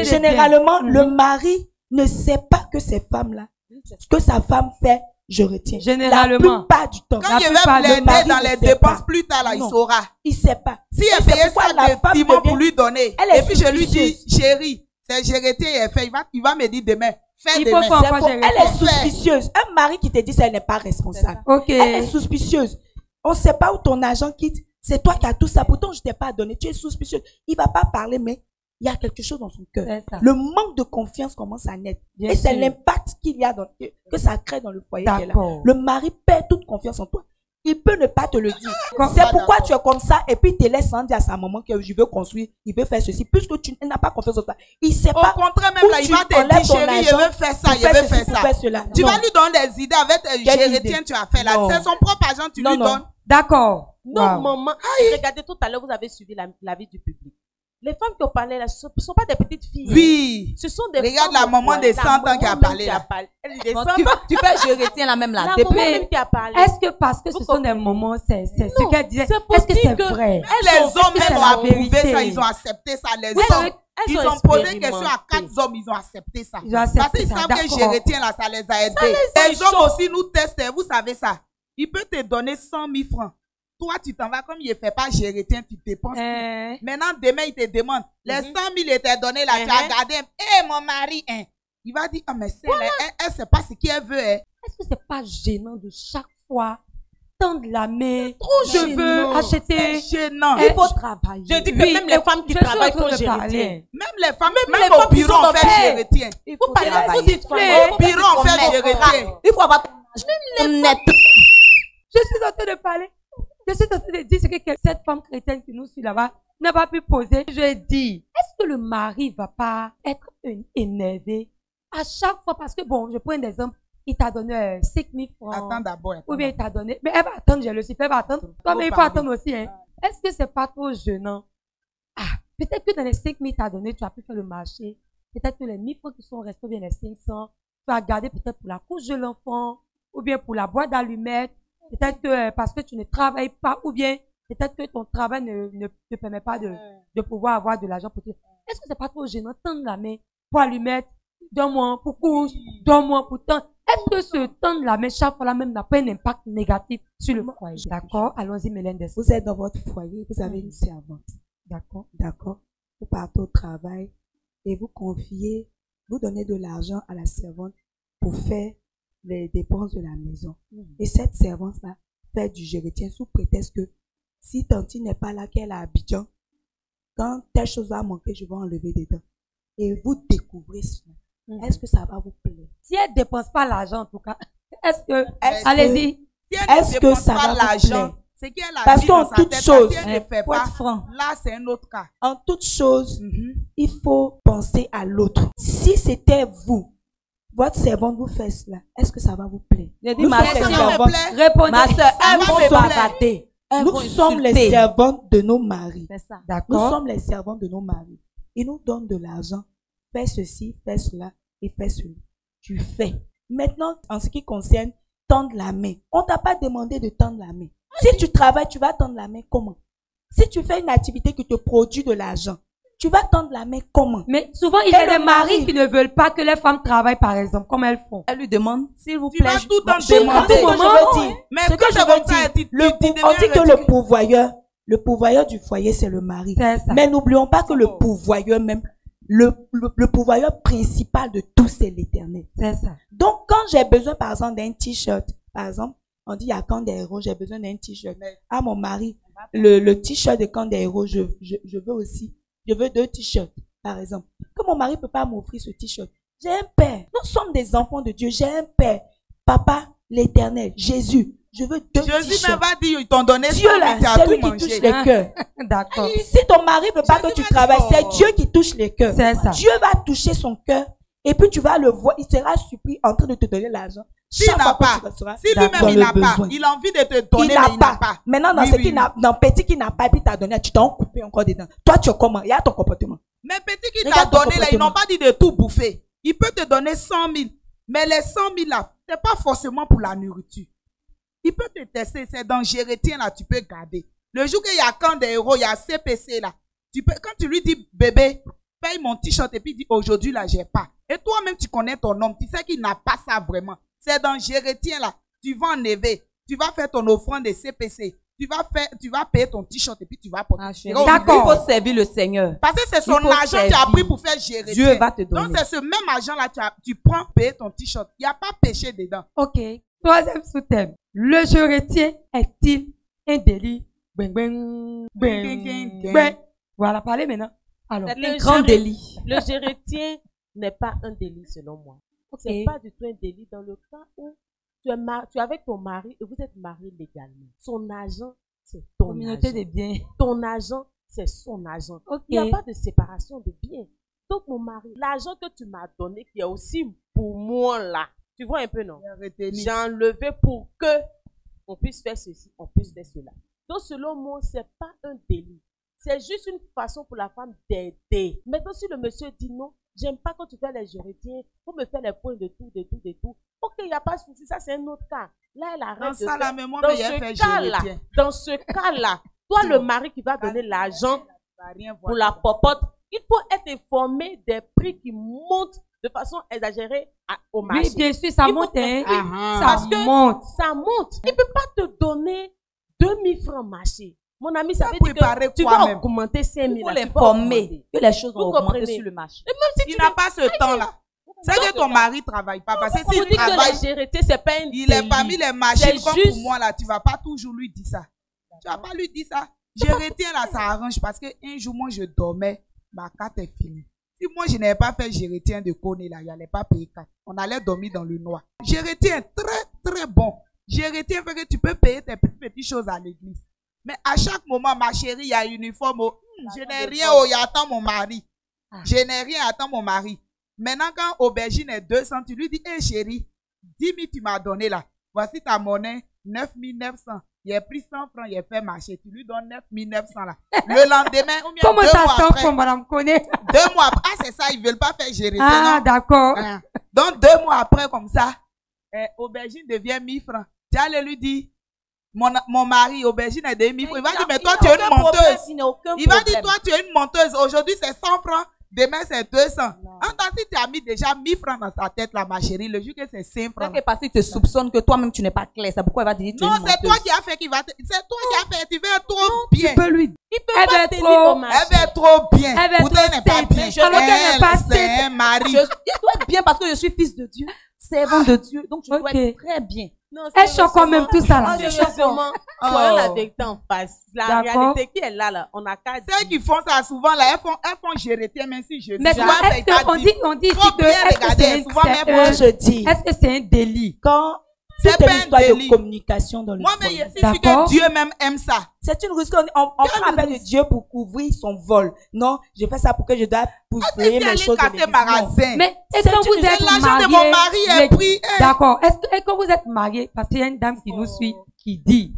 généralement, le mari ne sait pas que ces femmes-là, que sa femme fait, je retiens. Généralement. La plupart du temps. Quand il va l'aider dans les dépenses plus tard, là, il saura. Il sait pas. Si elle payait ça de pour lui donner, et puis je lui dis, chérie, c'est géretien, il va me dire demain. Elle est suspicieuse. Un mari qui te dit ça, elle n'est pas responsable. Elle est suspicieuse. On ne sait pas où ton argent quitte. C'est toi qui as tout ça. Pourtant, je ne t'ai pas donné. Tu es suspicieuse. Il ne va pas parler, mais il y a quelque chose dans son cœur. Le manque de confiance commence à naître. Et c'est l'impact qu'il y a que ça crée dans le foyer. Le mari perd toute confiance en toi. Il peut ne pas te le dire. C'est pourquoi tu es comme ça et puis il te laisse sans dire à sa maman que je veux construire, il veut faire ceci. Puisque tu n'as pas confiance en toi. Il sait pas. Au contraire, même là, il va te dire, chérie, je veux faire ça, je veux faire ça. Tu vas lui donner des idées avec géretien, tu as fait là. C'est son propre argent, tu lui donnes. D'accord. Non, maman. Regardez, tout à l'heure, vous avez suivi la vie du public. Les femmes qui ont parlé là, ce ne sont pas des petites filles. Oui. Ce sont des Regarde la maman de 100 ans qui a parlé là. Tu fais je retiens la même là. La maman même qui a parlé. Est-ce que parce que ce sont des moments, c'est ce qu'elle disait. Est-ce que c'est vrai? Les hommes même ont approuvé ça, ils ont accepté ça. Les hommes, ils ont posé une question à 4 hommes, ils ont accepté ça. Parce qu'ils savent que je retiens là, ça les a aidés. Les hommes aussi nous testent, vous savez ça. Il peut te donner 100 000 francs. Toi, tu t'en vas comme il ne fait pas, je retiens, tu dépenses. Maintenant, demain, il te demande, les 100 000 étaient donnés là, tu as gardé, mon mari, il va dire, mais c'est elle ne sait pas ce qu'elle veut. Est-ce que c'est pas gênant de chaque fois tendre la main? Je veux acheter. C'est gênant. Il faut travailler. Je dis que même les femmes qui travaillent font je retiens. Même les femmes, même au bureau, on fait je retiens. Il faut travailler. Au bureau, on fait je retiens. Il faut avoir net. Je suis en train de parler. Je suis en train de dire ce que cette femme chrétienne qui nous suit là-bas n'a pas pu poser. Je dis, est-ce que le mari va pas être énervé à chaque fois? Parce que bon, je prends un exemple, il t'a donné 5 000 francs. Attends d'abord. Ou bien il t'a donné, mais elle va attendre, je le sais, elle va attendre. Toi, mais il faut attendre aussi, hein. Est-ce que c'est pas trop gênant? Ah, peut-être que dans les 5 000 que tu as donné, tu as pu faire le marché. Peut-être que les 1 000 francs qui sont restés, ou bien les 500, tu as gardé peut-être pour la couche de l'enfant, ou bien pour la boîte d'allumettes. Peut-être que parce que tu ne travailles pas, ou bien peut-être que ton travail ne te permet pas de pouvoir avoir de l'argent pour toi. Est-ce que c'est pas trop gênant? Tendre la main pour allumettes, donne-moi pour couche, donne-moi pour temps. Est-ce que ce tendre la main chaque fois là même n'a pas un impact négatif sur le foyer? D'accord? Allons-y, Mélinda. Vous êtes dans votre foyer, vous avez une servante. D'accord? D'accord? Vous partez au travail et vous confiez, vous donnez de l'argent à la servante pour faire les dépenses de la maison. Et cette servante-là fait du je retiens sous prétexte que si Tantine n'est pas là, qu'elle est à Abidjan, quand telle chose va manquer, je vais enlever dedans. Et vous découvrez cela. Est-ce que ça va vous plaire? Si elle ne dépense pas l'argent, en tout cas, est-ce que, allez-y, est-ce que ça va vous plaire? C'est qu'elle a parce qu'en toute chose, là c'est un autre cas. En toute chose, il faut penser à l'autre. Si c'était vous, votre servante vous fait cela, est-ce que ça va vous plaire? Nous sommes les servantes de nos maris. Nous sommes les servantes de nos maris. Ils nous donnent de l'argent. Fais ceci, fais cela et fais cela. Tu fais. Maintenant, en ce qui concerne tendre la main, on ne t'a pas demandé de tendre la main. Si tu travailles, tu vas tendre la main comment? Si tu fais une activité qui te produit de l'argent, tu vas tendre la main comment? Mais souvent, il y a des maris qui ne veulent pas que les femmes travaillent, par exemple, comme elles font. Elle lui demande, s'il vous plaît. Tu vas tout en demander. Ce que je veux dire, on dit que le pourvoyeur du foyer, c'est le mari. Mais n'oublions pas que le pourvoyeur même, le pourvoyeur principal de tout, c'est l'Éternel. C'est ça. Donc, quand j'ai besoin, par exemple, d'un t-shirt, par exemple, on dit à Camp des Héros, j'ai besoin d'un t-shirt. Ah, mon mari, le t-shirt de Camp des Héros, je veux aussi. Je veux 2 t-shirts, par exemple. Que mon mari ne peut pas m'offrir ce t-shirt. J'ai un père. Nous sommes des enfants de Dieu. J'ai un père. Papa, l'Éternel, Jésus. Je veux 2 t-shirts. Jésus même va dire, ils t'ont donné Dieu là, c'est lui qui touche les cœurs. D'accord. Si ton mari ne veut pas que tu travailles, c'est Dieu qui touche les cœurs. C'est ça. Dieu va toucher son cœur. Et puis tu vas le voir, il sera surpris en train de te donner l'argent. S'il n'a pas, si lui-même il n'a pas, il a envie de te donner, mais il n'a pas. Maintenant, dans petit qui n'a pas, et puis t'as donné, tu t'en coupé encore dedans. Toi, tu es comment? Il y a ton comportement. Mais petit qui t'a donné, là, ils n'ont pas dit de tout bouffer. Il peut te donner 100 000. Mais les 100 000 là, c'est pas forcément pour la nourriture. Il peut te tester, c'est dans Gérétien là, tu peux garder. Le jour qu'il y a Camp des Héros, il y a CPC là. Quand tu lui dis, bébé, paye mon t-shirt et puis il dit, aujourd'hui là, j'ai pas. Et toi-même, tu connais ton homme, tu sais qu'il n'a pas ça vraiment. C'est dans Gérétien là, tu vas enlever, tu vas faire ton offrande de CPC, tu vas payer ton t-shirt et puis tu vas porter. D'accord. Il faut servir le Seigneur. Parce que c'est son argent que tu as pris pour faire Gérétien. Dieu va te donner. Donc c'est ce même argent là, tu prends payer ton t-shirt. Il n'y a pas péché dedans. Ok. 3e sous-thème. Le Gérétien est-il un délit? Voilà, parlez maintenant. Alors, un grand délit. Le Gérétien n'est pas un délit selon moi. C'est pas du tout un délit dans le cas où tu es avec ton mari et vous êtes mariés légalement. Son argent, c'est ton communauté argent. des biens. Ton argent, c'est son argent. Il n'y a pas de séparation de biens. Donc mon mari, l'argent que tu m'as donné, qui est aussi pour moi là, tu vois un peu non? J'ai enlevé pour que on puisse faire ceci, on puisse faire cela. Donc selon moi, c'est pas un délit. C'est juste une façon pour la femme d'aider. Maintenant, si le monsieur dit non, j'aime pas quand tu fais les Gérétiens, faut me faire les points de tout. Ok, il n'y a pas de souci, ça c'est un autre cas. Là, elle arrête de faire. Dans ce cas-là, toi le mari qui va donner l'argent pour la popote, il faut être informé des prix qui montent de façon exagérée au marché. Oui, bien sûr, ça monte. Ça monte. Il ne peut pas te donner 2000 francs marché. Mon ami, ça veut dire que tu vas augmenter 5000. Il faut l'informer que les choses ont augmenté sur le marché. Il n'a pas ce temps-là. C'est que ton mari ne travaille pas. Parce que s'il travaille, il est parmi les machines comme pour moi là. Tu ne vas pas toujours lui dire ça. Tu ne vas pas lui dire ça. Gérétien là, ça arrange parce qu'un jour, moi, je dormais, ma carte est finie. Si moi, je n'avais pas fait Gérétien de Koné là, il n'allait pas payer 4. On allait dormir dans le noir. Gérétien, très, très bon. Gérétien fait que tu peux payer tes petites choses à l'église. Mais à chaque moment, ma chérie, il y a un uniforme. Je n'ai rien, il attend mon mari. Je n'ai rien, attend mon mari. Maintenant, quand aubergine est 200, tu lui dis, hé chérie, 10 000 tu m'as donné là. Voici ta monnaie, 9 900. Il a pris 100 francs, il a fait marcher. Tu lui donnes 9 900 là. Le lendemain, ou bien comment 2 ça mois sent après, pour madame connaît? 2 mois après, c'est ça, ils ne veulent pas faire gérer. Ah, d'accord. Donc, 2 mois après, comme ça, aubergine devient 1000 francs. Tu allais lui dire, mon mari, aubergine est de 1000 francs. Il va dire, mais toi, tu es une menteuse. Il va dire, toi, tu es une menteuse. Aujourd'hui, c'est 100 francs. Demain, c'est 200. Entends, si tu as mis déjà 1000 francs dans sa tête, là, ma chérie, le jour que c'est 5 francs. C'est parce qu'il te soupçonne que toi-même, tu n'es pas clair. C'est pourquoi il va te dire, non, c'est toi qui as fait qu'il va c'est toi qui as fait. Tu veux être trop bien. Tu peux lui dire. Il peut pas te dire, elle va être trop bien. Elle va être pas bien. C'est un mari. Je dois être bien parce que je suis fils de Dieu, servant de Dieu. Donc, je dois être très bien. Elle chante quand même tout ça là. Soyons la vérité en face. La réalité qui est là, on a qu'à dire. Ceux qui font ça souvent là, elles font Gérétien, même si je dis. Mais on dit ici que est-ce que c'est un délit? Quand c'est une histoire de communication dans le moi, mais c'est que Dieu même aime ça. C'est une risque. On prend appel de Dieu pour couvrir son vol. Non, je fais ça pour que je dois payer mes choses. Mais est-ce que vous êtes l'argent de mon mari est pris. D'accord. Est-ce que vous êtes marié? Parce qu'il y a une dame qui nous suit qui dit,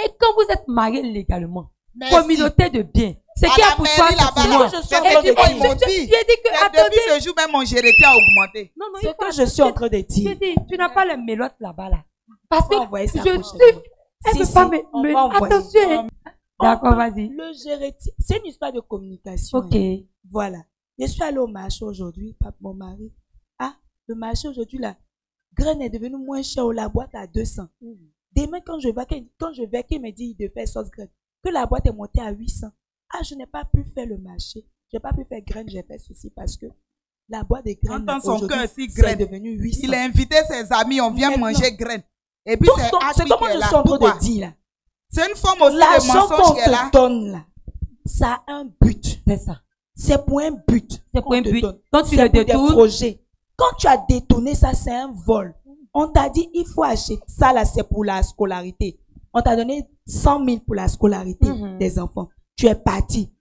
et quand vous êtes marié légalement, communauté de biens, c'est qui a pour toi c'est moi. Tu depuis ce jour même mon Gérétien a augmenté. Non, c'est que je suis en train de dire. Tu n'as pas les mélottes là-bas là. Parce que je suis attention. D'accord, vas-y. Le Gérétien, c'est une histoire de communication. Ok. Voilà. Je suis allée au marché aujourd'hui, mon mari. Ah, le marché aujourd'hui, la graine est devenue moins chère, la boîte à 200. Des Demain, quand je vais, qu'il me dit de faire sauce graine, que la boîte est montée à 800. Ah, je n'ai pas pu faire le marché. Je n'ai pas pu faire graine, j'ai fait ceci parce que la boîte de graines, dans son cœur, si c'est graine. devenu 800. Il a invité ses amis, on vient manger graine. Et puis c'est comment je suis en train de dire là. C'est une forme aussi de l'argent mensonge qu'on qui est là. te donne là, ça a un but. C'est ça. C'est pour un but. C'est pour un but. Quand tu le détournes. Quand tu as détourné ça, c'est un vol. On t'a dit, il faut acheter ça là, c'est pour la scolarité. On t'a donné 100 000 pour la scolarité des enfants. Tu es parti.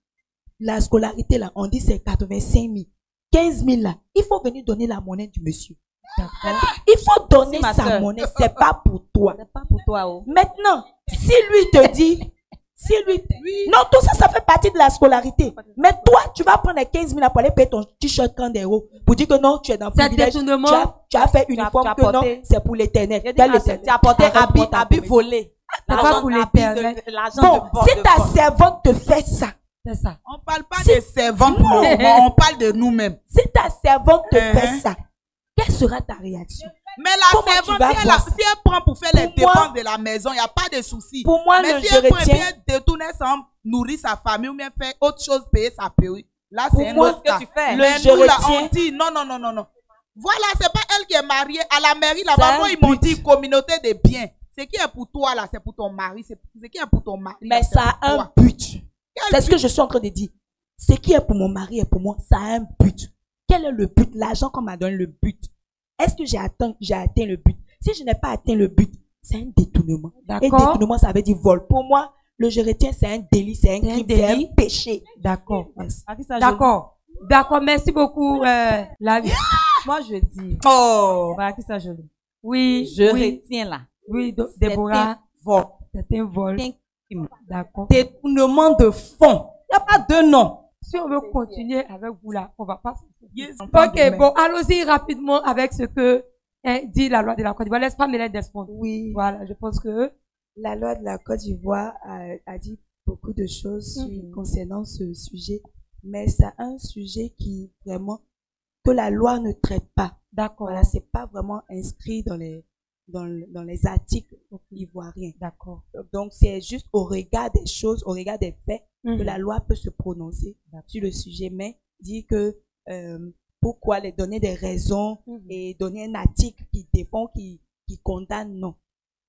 La scolarité là, on dit c'est 85 000. 15 000 là, il faut venir donner la monnaie du monsieur. Il faut donner sa monnaie, c'est pas pour toi. C'est pas pour toi. Oh. Maintenant, si lui te dit, non, tout ça, ça fait partie de la scolarité. Mais toi, tu vas prendre les 15 000 pour aller payer ton t-shirt 30 € pour dire que non, tu es dans le privilège. Tu as fait uniforme que non, c'est pour l'éternel. Tu as apporté habit volé. C'est pas pour l'éternel. Bon, si ta servante te fait ça, c'est ça. On parle pas des servantes pour le moment, on parle de nous-mêmes. Si ta servante te fait ça, quelle sera ta réaction? Mais la servante, si elle prend pour faire les dépenses de la maison, il n'y a pas de souci. Pour moi, mais si elle prend bien détourner sans nourrir sa famille ou bien faire autre chose, payer sa perruque, là c'est un autre cas. Mais nous là, on dit non. Voilà, c'est pas elle qui est mariée. À la mairie là-bas, moi ils m'ont dit communauté de biens. Ce qui est pour toi là, c'est pour ton mari. Ce qui est pour ton mari. Mais ça a un but. C'est ce que je suis en train de dire. Ce qui est pour mon mari et pour moi, ça a un but. Quel est le but? L'argent qu'on m'a donné, le but. Est-ce que j'ai atteint le but? Si je n'ai pas atteint le but, c'est un détournement. Et détournement, ça veut dire vol. Pour moi, le je retiens, c'est un délit, c'est un crime, c'est un péché. D'accord. D'accord. D'accord, merci beaucoup. Moi, je dis. Oh! Ça joli. Oui. Je retiens là. Oui, Déborah. C'est un vol. D'accord. Détournement de fonds. Il n'y a pas de nom. Si on veut continuer avec vous là, on va pas. Ok, bon, allons-y rapidement avec ce que dit la loi de la Côte d'Ivoire. Laisse pas mêler d'espoir. Oui. Voilà, je pense que la loi de la Côte d'Ivoire a dit beaucoup de choses concernant ce sujet, mais c'est un sujet qui vraiment que la loi ne traite pas. D'accord. Voilà, c'est pas vraiment inscrit dans les articles ivoiriens. D'accord. Donc c'est juste au regard des choses, au regard des faits, que la loi peut se prononcer sur le sujet, mais dit que pourquoi les donner des raisons et donner un article qui défend, qui condamne, non.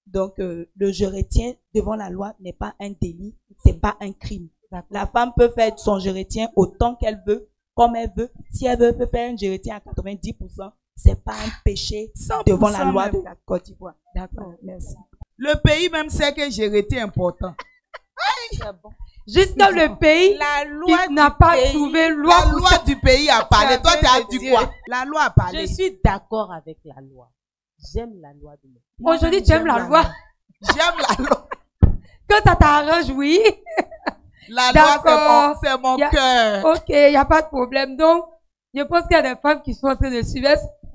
Donc le je retiens devant la loi n'est pas un délit, c'est pas un crime. La femme peut faire son je retiens autant qu'elle veut, comme elle veut. Si elle veut, peut faire un je retiens à 90%. C'est pas un péché devant la loi de la Côte d'Ivoire. D'accord, merci. Le pays même sait que je retiens important. Bon. Jusqu'à le pays qui n'a pas trouvé loi. La loi du pays a parlé. Toi, tu as dit quoi? La loi a parlé. Je suis d'accord avec la loi. J'aime la loi de mon pays. Aujourd'hui, tu aimes la loi. J'aime la loi. Quand ça t'arrange, oui. La loi, c'est mon cœur. Ok, il n'y a pas de problème. Donc, je pense qu'il y a des femmes qui sont en train de suivre.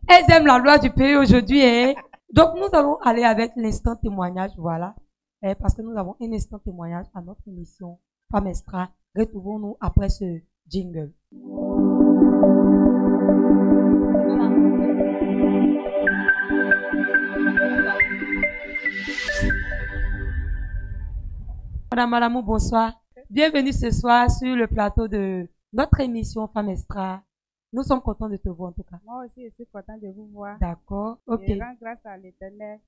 Elles aiment la loi du pays aujourd'hui. Hein? Donc, nous allons aller avec l'instant témoignage. Voilà. Parce que nous avons un instant témoignage à notre émission Femme Extra. Retrouvons-nous après ce jingle. Madame, bonsoir. Bienvenue ce soir sur le plateau de notre émission Femme Extra. Nous sommes contents de te voir en tout cas. Moi aussi, je suis contente de vous voir. D'accord. Ok. Je rends grâce à l'Éternel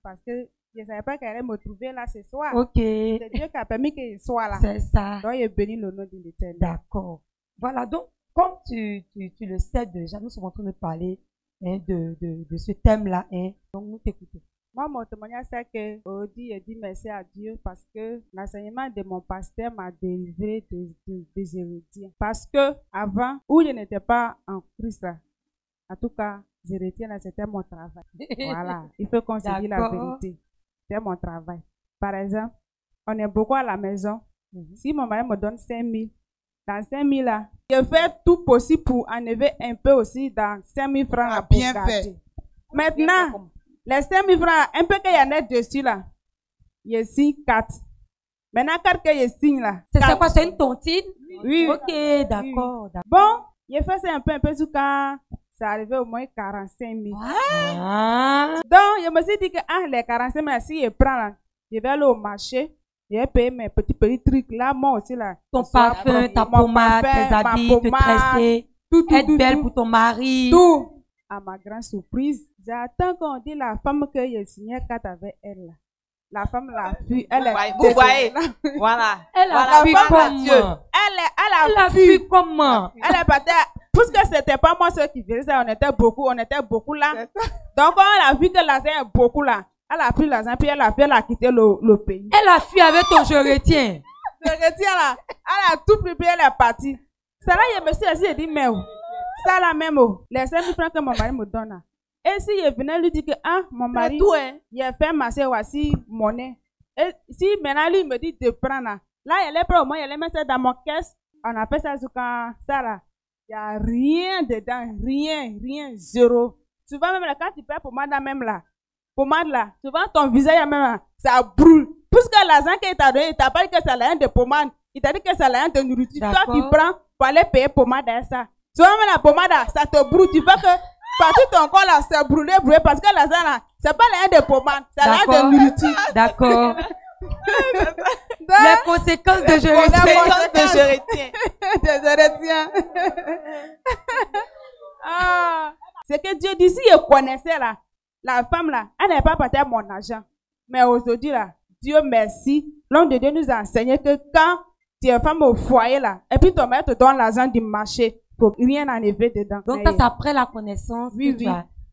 parce que je ne savais pas qu'elle allait me trouver là ce soir. Ok. C'est Dieu qui a permis qu'il soit là. C'est ça. Donc, je bénis le nom de l'Éternel. D'accord. Voilà. Donc, comme tu le sais déjà, nous sommes en train de parler de ce thème-là. Donc, nous t'écoutons. Moi, mon témoignage, c'est que aujourd'hui, je dis merci à Dieu parce que l'enseignement de mon pasteur m'a délivré des héritiers. Parce que avant, où je n'étais pas en Christ, là, en tout cas, je retiens là, c'était mon travail. Voilà, il faut qu'on se dise la vérité. C'était mon travail. Par exemple, on est beaucoup à la maison. Si mon mari me donne 5 000, dans 5 000 là, je fais tout possible pour enlever un peu aussi dans 5 000 francs là, pour bien garder. fait. Maintenant, les 5 000 francs, un peu qu'il y en a dessus là, je signe 4. Maintenant, 4 que je signe là. C'est quoi, c'est une tontine? Oui. Ok, d'accord. Bon, je fais ça un peu jusqu'à ça arrivait au moins 45 000. Donc, je me suis dit que les 45 000, si je prends là, je vais aller au marché, je vais payer mes petits trucs là, moi aussi là. Ton parfum, ta pommade, tes habits, te tresser, être belle pour ton mari. Tout. À ma grande surprise, j'attends qu'on dise la femme que j'ai signé 4 avec elle. La femme l'a fui. Vous voyez, voilà. Elle a fui comment? Elle a fui comment? Elle est partie. Puisque c'était pas moi ceux qui faisaient ça, on était beaucoup là. Donc quand elle a vu que l'argent est beaucoup là, elle a pris l'argent puis elle a quitté le pays. Elle a fui avec ton je retiens. Je retiens là. Elle a tout pris puis elle est partie. C'est là que je me suis assis et dit mais ça là même les 5 000 francs que mon mari me donne là. Et si je venais lui dire que mon mari il a fait masser voici monnaie. Et si maintenant lui me dit de prendre là elle est prêt au moins elle met ça dans mon caisse. On appelle ça ça là. Il n'y a rien dedans, rien, zéro. Souvent même là, quand tu perds pommade là, souvent ton visage même là, ça brûle. Puisque l'argent qu'il t'a donné, il t'a pas dit que c'est l'argent de pommade, il t'a dit que c'est l'argent de nourriture. Toi tu prends pour aller payer pommade à ça. Souvent même la pommade là, ça te brûle, tu vois que partout ton corps là, c'est brûlé, parce que l'argent là, c'est pas l'argent de pommade, c'est l'argent de nourriture. D'accord. Les conséquences de je retiens. C'est que Dieu dit, si je connaissais là, la femme là, elle n'est pas partie à mon argent. Mais aujourd'hui là, Dieu merci, l'homme de Dieu nous a enseigné que quand tu es femme au foyer là, et puis ton mari te donne l'argent du marché, il ne faut rien enlever dedans. Donc ça, c'est après la connaissance. Oui.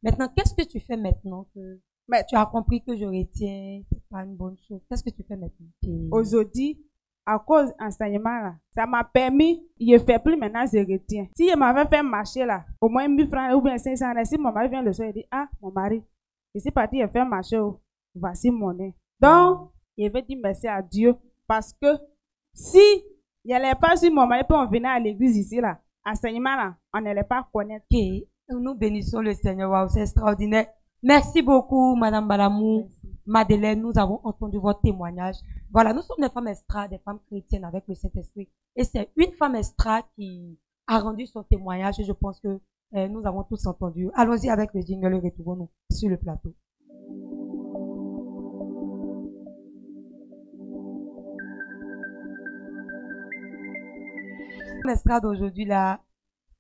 Maintenant, qu'est-ce que tu fais maintenant que... Mais tu as compris que je retiens, c'est pas une bonne chose. Qu'est-ce que tu fais maintenant? Aujourd'hui, à cause de l'enseignement là, ça m'a permis, je ne fais plus maintenant, je retiens. Si je m'avais fait marcher là, au moins 1000 francs ou bien 500, si mon mari vient le soir, il dit, mon mari, je suis parti, je fais marcher, voici mon nez. Donc, je vais dire merci à Dieu, parce que si il n'y avait pas su mon mari, puis on venait à l'église ici là, enseignement là, on n'allait pas connaître. Okay. Nous bénissons le Seigneur, wow, c'est extraordinaire. Merci beaucoup, Madame Balamou, Madeleine, nous avons entendu votre témoignage. Voilà, nous sommes des femmes extra, des femmes chrétiennes avec le Saint-Esprit. Et c'est une femme extra qui a rendu son témoignage et je pense que nous avons tous entendu. Allons-y avec le jingle et retrouvons-nous sur le plateau. L'extra d'aujourd'hui là,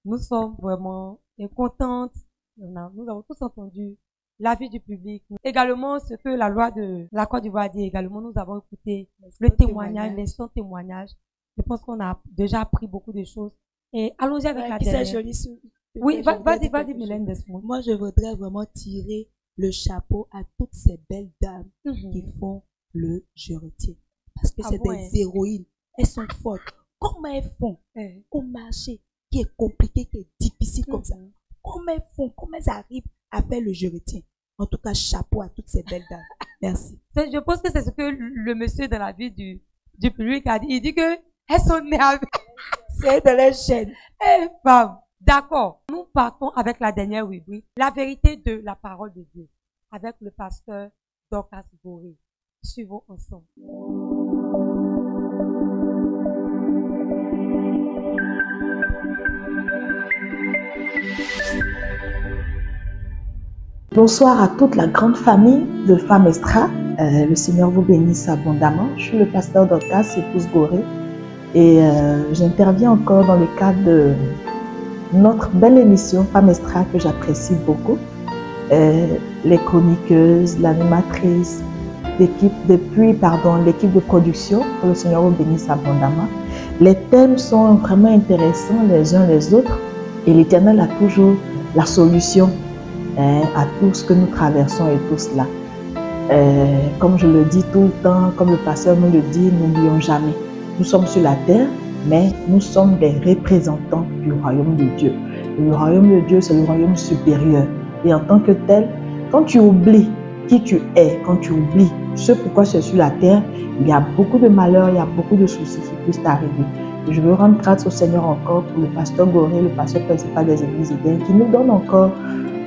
nous sommes vraiment contentes. Nous avons tous entendu l'avis du public. Également, ce que la loi de la Côte d'Ivoire dit également, nous avons écouté le témoignage, l'instant témoignage. Je pense qu'on a déjà appris beaucoup de choses. Et allons-y avec la dernière. Oui, vas-y, Mylène Desmond. Moi, je voudrais vraiment tirer le chapeau à toutes ces belles dames qui font le je retiens. Parce que c'est des héroïnes. Elles sont fortes. Comment elles font au marché qui est compliqué, qui est difficile comme ça? Comment elles font? Comment elles arrivent à faire le je retiens? En tout cas, chapeau à toutes ces belles dames. Merci. Je pense que c'est ce que le monsieur dans la vie du public a dit. Il dit que elles sont nées avec... C'est de la chaîne. Femme. D'accord. Nous partons avec la dernière rubrique. La vérité de la parole de Dieu. Avec le pasteur Dorcas Goré. Suivons ensemble. Bonsoir à toute la grande famille de Femmes Extra. Le Seigneur vous bénisse abondamment. Je suis le pasteur Dorcas, épouse Goré, et j'interviens encore dans le cadre de notre belle émission Femmes Extra que j'apprécie beaucoup. Les chroniqueuses, l'animatrice, l'équipe de production, que le Seigneur vous bénisse abondamment. Les thèmes sont vraiment intéressants les uns les autres et l'Éternel a toujours la solution à tout ce que nous traversons et tout cela. Comme je le dis tout le temps, comme le pasteur nous le dit, n'oublions jamais. Nous sommes sur la terre, mais nous sommes des représentants du royaume de Dieu. Et le royaume de Dieu, c'est le royaume supérieur. Et en tant que tel, quand tu oublies qui tu es, quand tu oublies ce pourquoi tu es sur la terre, il y a beaucoup de malheurs, il y a beaucoup de soucis qui puissent t'arriver. Et je veux rendre grâce au Seigneur encore pour le pasteur Goré, le pasteur principal des églises édènes, qui nous donne encore,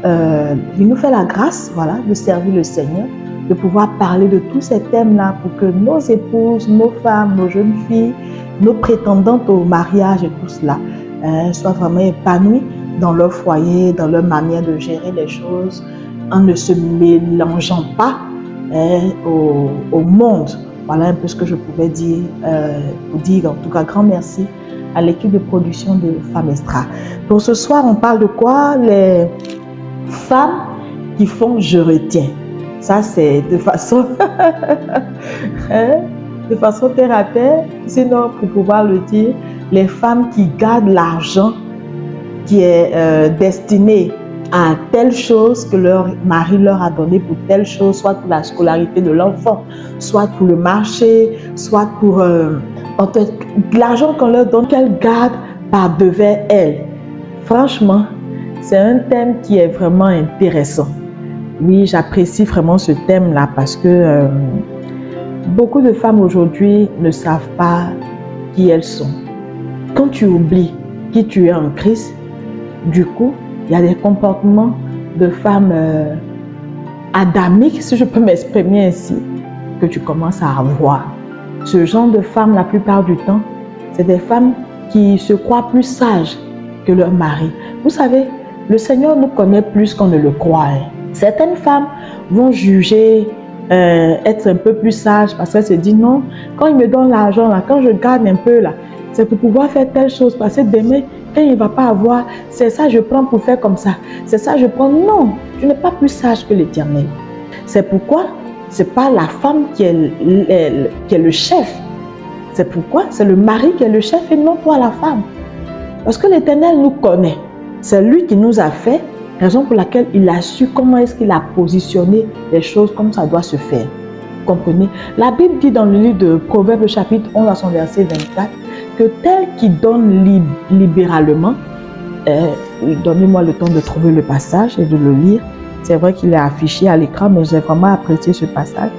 il nous fait la grâce, voilà, de servir le Seigneur, de pouvoir parler de tous ces thèmes-là pour que nos épouses, nos femmes, nos jeunes filles, nos prétendantes au mariage et tout cela soient vraiment épanouies dans leur foyer, dans leur manière de gérer les choses, en ne se mélangeant pas au monde. Voilà un peu ce que je pouvais dire, pour dire en tout cas grand merci à l'équipe de production de Femmes Extra. Pour ce soir, on parle de quoi? Les femmes qui font je retiens. Ça, c'est de façon de façon terre à terre, sinon pour pouvoir le dire, les femmes qui gardent l'argent qui est destiné à telle chose que leur mari leur a donné pour telle chose, soit pour la scolarité de l'enfant, soit pour le marché, soit pour l'argent qu'on leur donne, qu'elles gardent par devers elles. Franchement, c'est un thème qui est vraiment intéressant. Oui, j'apprécie vraiment ce thème-là parce que beaucoup de femmes aujourd'hui ne savent pas qui elles sont. Quand tu oublies qui tu es en Christ, du coup, il y a des comportements de femmes adamiques, si je peux m'exprimer ainsi, que tu commences à avoir. Ce genre de femmes, la plupart du temps, c'est des femmes qui se croient plus sages que leur mari. Vous savez, le Seigneur nous connaît plus qu'on ne le croit. Certaines femmes vont juger, être un peu plus sages parce qu'elles se disent non, quand il me donne l'argent, là, quand je garde un peu, là, c'est pour pouvoir faire telle chose parce que demain, quand il ne va pas avoir, c'est ça je prends pour faire comme ça. C'est ça je prends. Non, tu n'es pas plus sage que l'Éternel. C'est pourquoi ce n'est pas la femme qui est le chef. C'est pourquoi c'est le mari qui est le chef et non toi la femme. Parce que l'Éternel nous connaît. C'est lui qui nous a fait, raison pour laquelle il a su comment est-ce qu'il a positionné les choses comme ça doit se faire. Vous comprenez? La Bible dit dans le livre de Proverbes chapitre 11 à son verset 24 que tel qui donne libéralement, donnez-moi le temps de trouver le passage et de le lire. C'est vrai qu'il est affiché à l'écran, mais j'ai vraiment apprécié ce passage.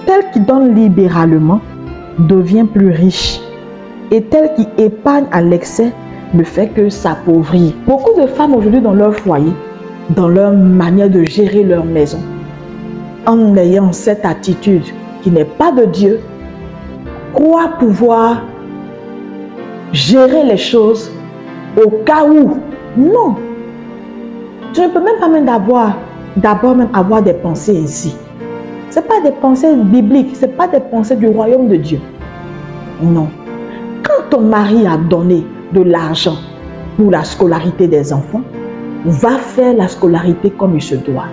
Tel qui donne libéralement devient plus riche. Et tel qui épargne à l'excès ne fait que s'appauvrir. Beaucoup de femmes aujourd'hui dans leur foyer, dans leur manière de gérer leur maison, en ayant cette attitude qui n'est pas de Dieu, croient pouvoir gérer les choses au cas où. Non. Tu ne peux même pas d'abord même avoir des pensées ici. Ce n'est pas des pensées bibliques, ce n'est pas des pensées du royaume de Dieu. Non. Quand ton mari a donné de l'argent pour la scolarité des enfants, va faire la scolarité comme il se doit.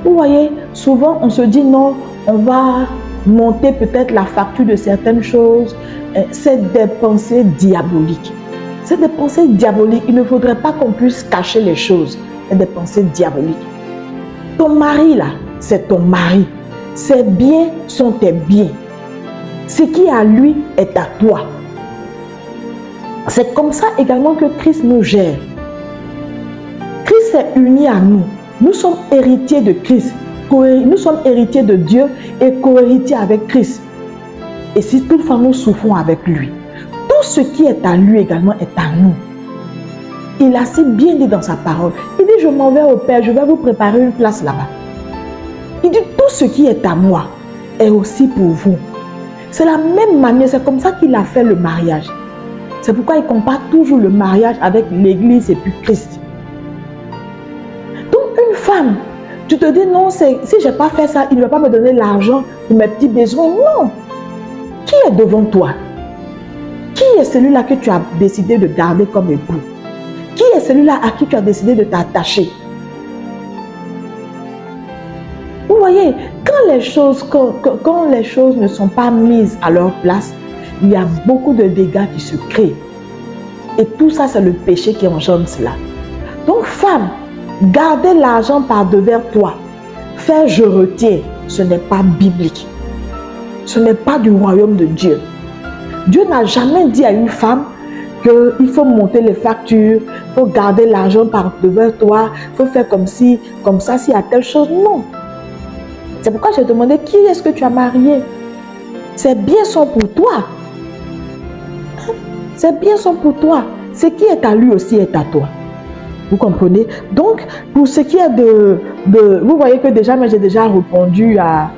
Vous voyez, souvent on se dit non, on va monter peut-être la facture de certaines choses. C'est des pensées diaboliques. C'est des pensées diaboliques. Il ne faudrait pas qu'on puisse cacher les choses. C'est des pensées diaboliques. Ton mari là, c'est ton mari. Ses biens sont tes biens. Ce qui est à lui est à toi. C'est comme ça également que Christ nous gère. Christ est uni à nous. Nous sommes héritiers de Christ. Nous sommes héritiers de Dieu et co-héritiers avec Christ. Et si toutefois nous souffrons avec lui, tout ce qui est à lui également est à nous. Il a si bien dit dans sa parole. Il dit, je m'en vais au Père, je vais vous préparer une place là-bas. Il dit, tout ce qui est à moi est aussi pour vous. C'est la même manière, c'est comme ça qu'il a fait le mariage. C'est pourquoi il compare toujours le mariage avec l'église et puis Christ. Donc une femme, tu te dis non, si je n'ai pas fait ça, il ne va pas me donner l'argent pour mes petits besoins. Non. Qui est devant toi? Qui est celui-là que tu as décidé de garder comme époux? Qui est celui-là à qui tu as décidé de t'attacher? Vous voyez, quand les choses ne sont pas mises à leur place, il y a beaucoup de dégâts qui se créent. Et tout ça, c'est le péché qui engendre cela. Donc, femme, garder l'argent par devers toi, faire je retiens, ce n'est pas biblique. Ce n'est pas du royaume de Dieu. Dieu n'a jamais dit à une femme qu'il faut monter les factures, il faut garder l'argent par devers toi, il faut faire comme si, comme ça, s'il y a telle chose. Non. C'est pourquoi j'ai demandé qui est-ce que tu as marié. Ces biens sont pour toi. Ces biens sont pour toi. Ce qui est à lui aussi est à toi. Vous comprenez? Donc, pour ce qui est vous voyez que déjà, j'ai déjà répondu à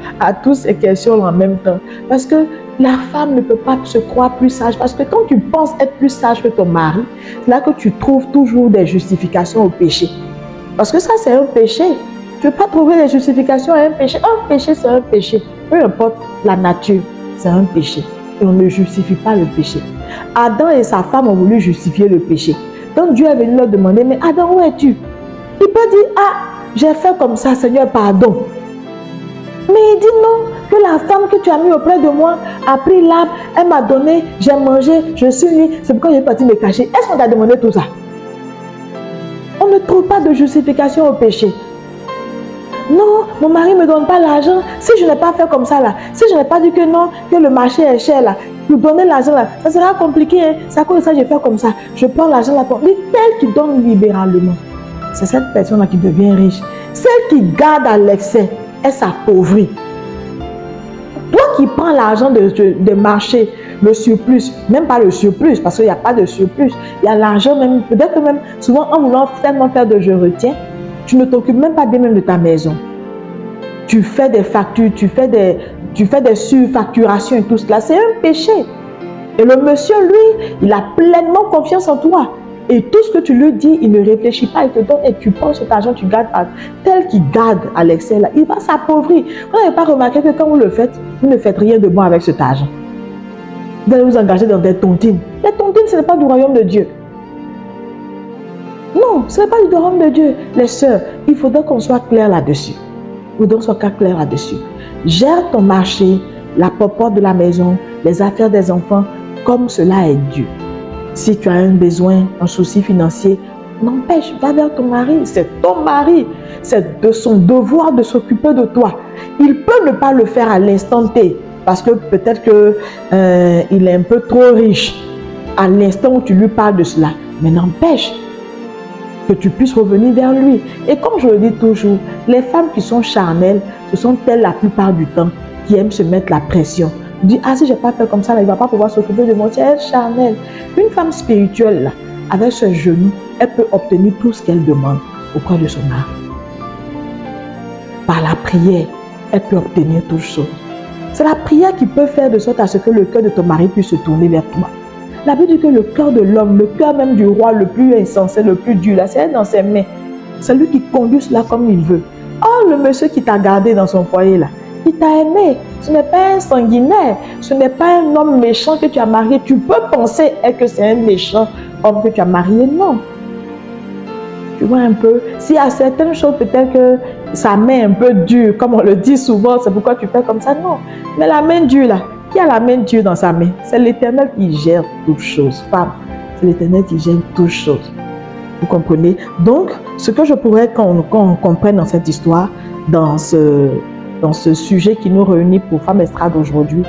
toutes ces questions en même temps. Parce que la femme ne peut pas se croire plus sage. Parce que quand tu penses être plus sage que ton mari, c'est là que tu trouves toujours des justifications au péché. Parce que ça, c'est un péché. Tu ne peux pas trouver des justifications à un péché. Un péché, c'est un péché. Peu importe la nature, c'est un péché. Et on ne justifie pas le péché. Adam et sa femme ont voulu justifier le péché. Quand Dieu est venu leur demander, mais Adam, où es-tu? Il peut dire, ah, j'ai fait comme ça, Seigneur, pardon. Mais il dit non, que la femme que tu as mis auprès de moi a pris l'arbre, elle m'a donné, j'ai mangé, je suis nue, c'est pourquoi j'ai parti me cacher. Est-ce qu'on t'a demandé tout ça? On ne trouve pas de justification au péché. Non, mon mari ne me donne pas l'argent. Si je n'ai pas fait comme ça là, si je n'ai pas dit que non, que le marché est cher là, pour donner l'argent là, ça sera compliqué. Hein? C'est à cause de ça que je fais comme ça. Je prends l'argent là pour lui, tel qui donne libéralement. C'est cette personne là qui devient riche. Celle qui garde à l'excès, elle s'appauvrit. Toi qui prends l'argent de marché, le surplus, même pas le surplus, parce qu'il n'y a pas de surplus, il y a l'argent même, peut-être que même souvent en voulant tellement faire de je retiens, tu ne t'occupes même pas bien même de ta maison. Tu fais des factures, tu fais des surfacturations et tout cela. C'est un péché. Et le monsieur, lui, il a pleinement confiance en toi. Et tout ce que tu lui dis, il ne réfléchit pas, il te donne et tu prends cet argent, tu gardes tel qu'il garde à l'excès là, il va s'appauvrir. Vous n'avez pas remarqué que quand vous le faites, vous ne faites rien de bon avec cet argent. Vous allez vous engager dans des tontines. Les tontines, ce n'est pas du royaume de Dieu. Non, ce n'est pas du royaume de Dieu. Les sœurs, il faudrait qu'on soit clair là-dessus. Il faudrait qu'on soit clair là-dessus. Gère ton marché, la popote de la maison, les affaires des enfants, comme cela est dû. Si tu as un besoin, un souci financier, n'empêche, va vers ton mari. C'est ton mari. C'est de son devoir de s'occuper de toi. Il peut ne pas le faire à l'instant T, parce que peut-être qu'il est un peu trop riche à l'instant où tu lui parles de cela. Mais n'empêche que tu puisses revenir vers lui. Et comme je le dis toujours, les femmes qui sont charnelles, ce sont elles la plupart du temps qui aiment se mettre la pression. Dis, ah si je n'ai pas fait comme ça, là, il ne va pas pouvoir s'occuper de moi. Elle est charnelle. Une femme spirituelle, là, avec ses genoux, elle peut obtenir tout ce qu'elle demande auprès de son mari. Par la prière, elle peut obtenir toutes choses. C'est la prière qui peut faire de sorte à ce que le cœur de ton mari puisse se tourner vers toi. La Bible dit que le cœur de l'homme, le cœur même du roi, le plus insensé, le plus dur, là, c'est dans ses mains. C'est lui qui conduit cela comme il veut. Oh, le monsieur qui t'a gardé dans son foyer, là, il t'a aimé. Ce n'est pas un sanguinaire. Ce n'est pas un homme méchant que tu as marié. Tu peux penser que c'est un méchant homme que tu as marié. Non. Tu vois un peu. S'il y a certaines choses, peut-être que sa main est un peu dure, comme on le dit souvent, c'est pourquoi tu fais comme ça. Non. Mais la main dure, là, qui a la main dure dans sa main? C'est l'Éternel qui gère toutes choses. Femme, c'est l'Éternel qui gère toutes choses. Vous comprenez? Donc, ce que je pourrais qu'on comprenne dans cette histoire, dans ce sujet qui nous réunit pour Femmes Estrades aujourd'hui,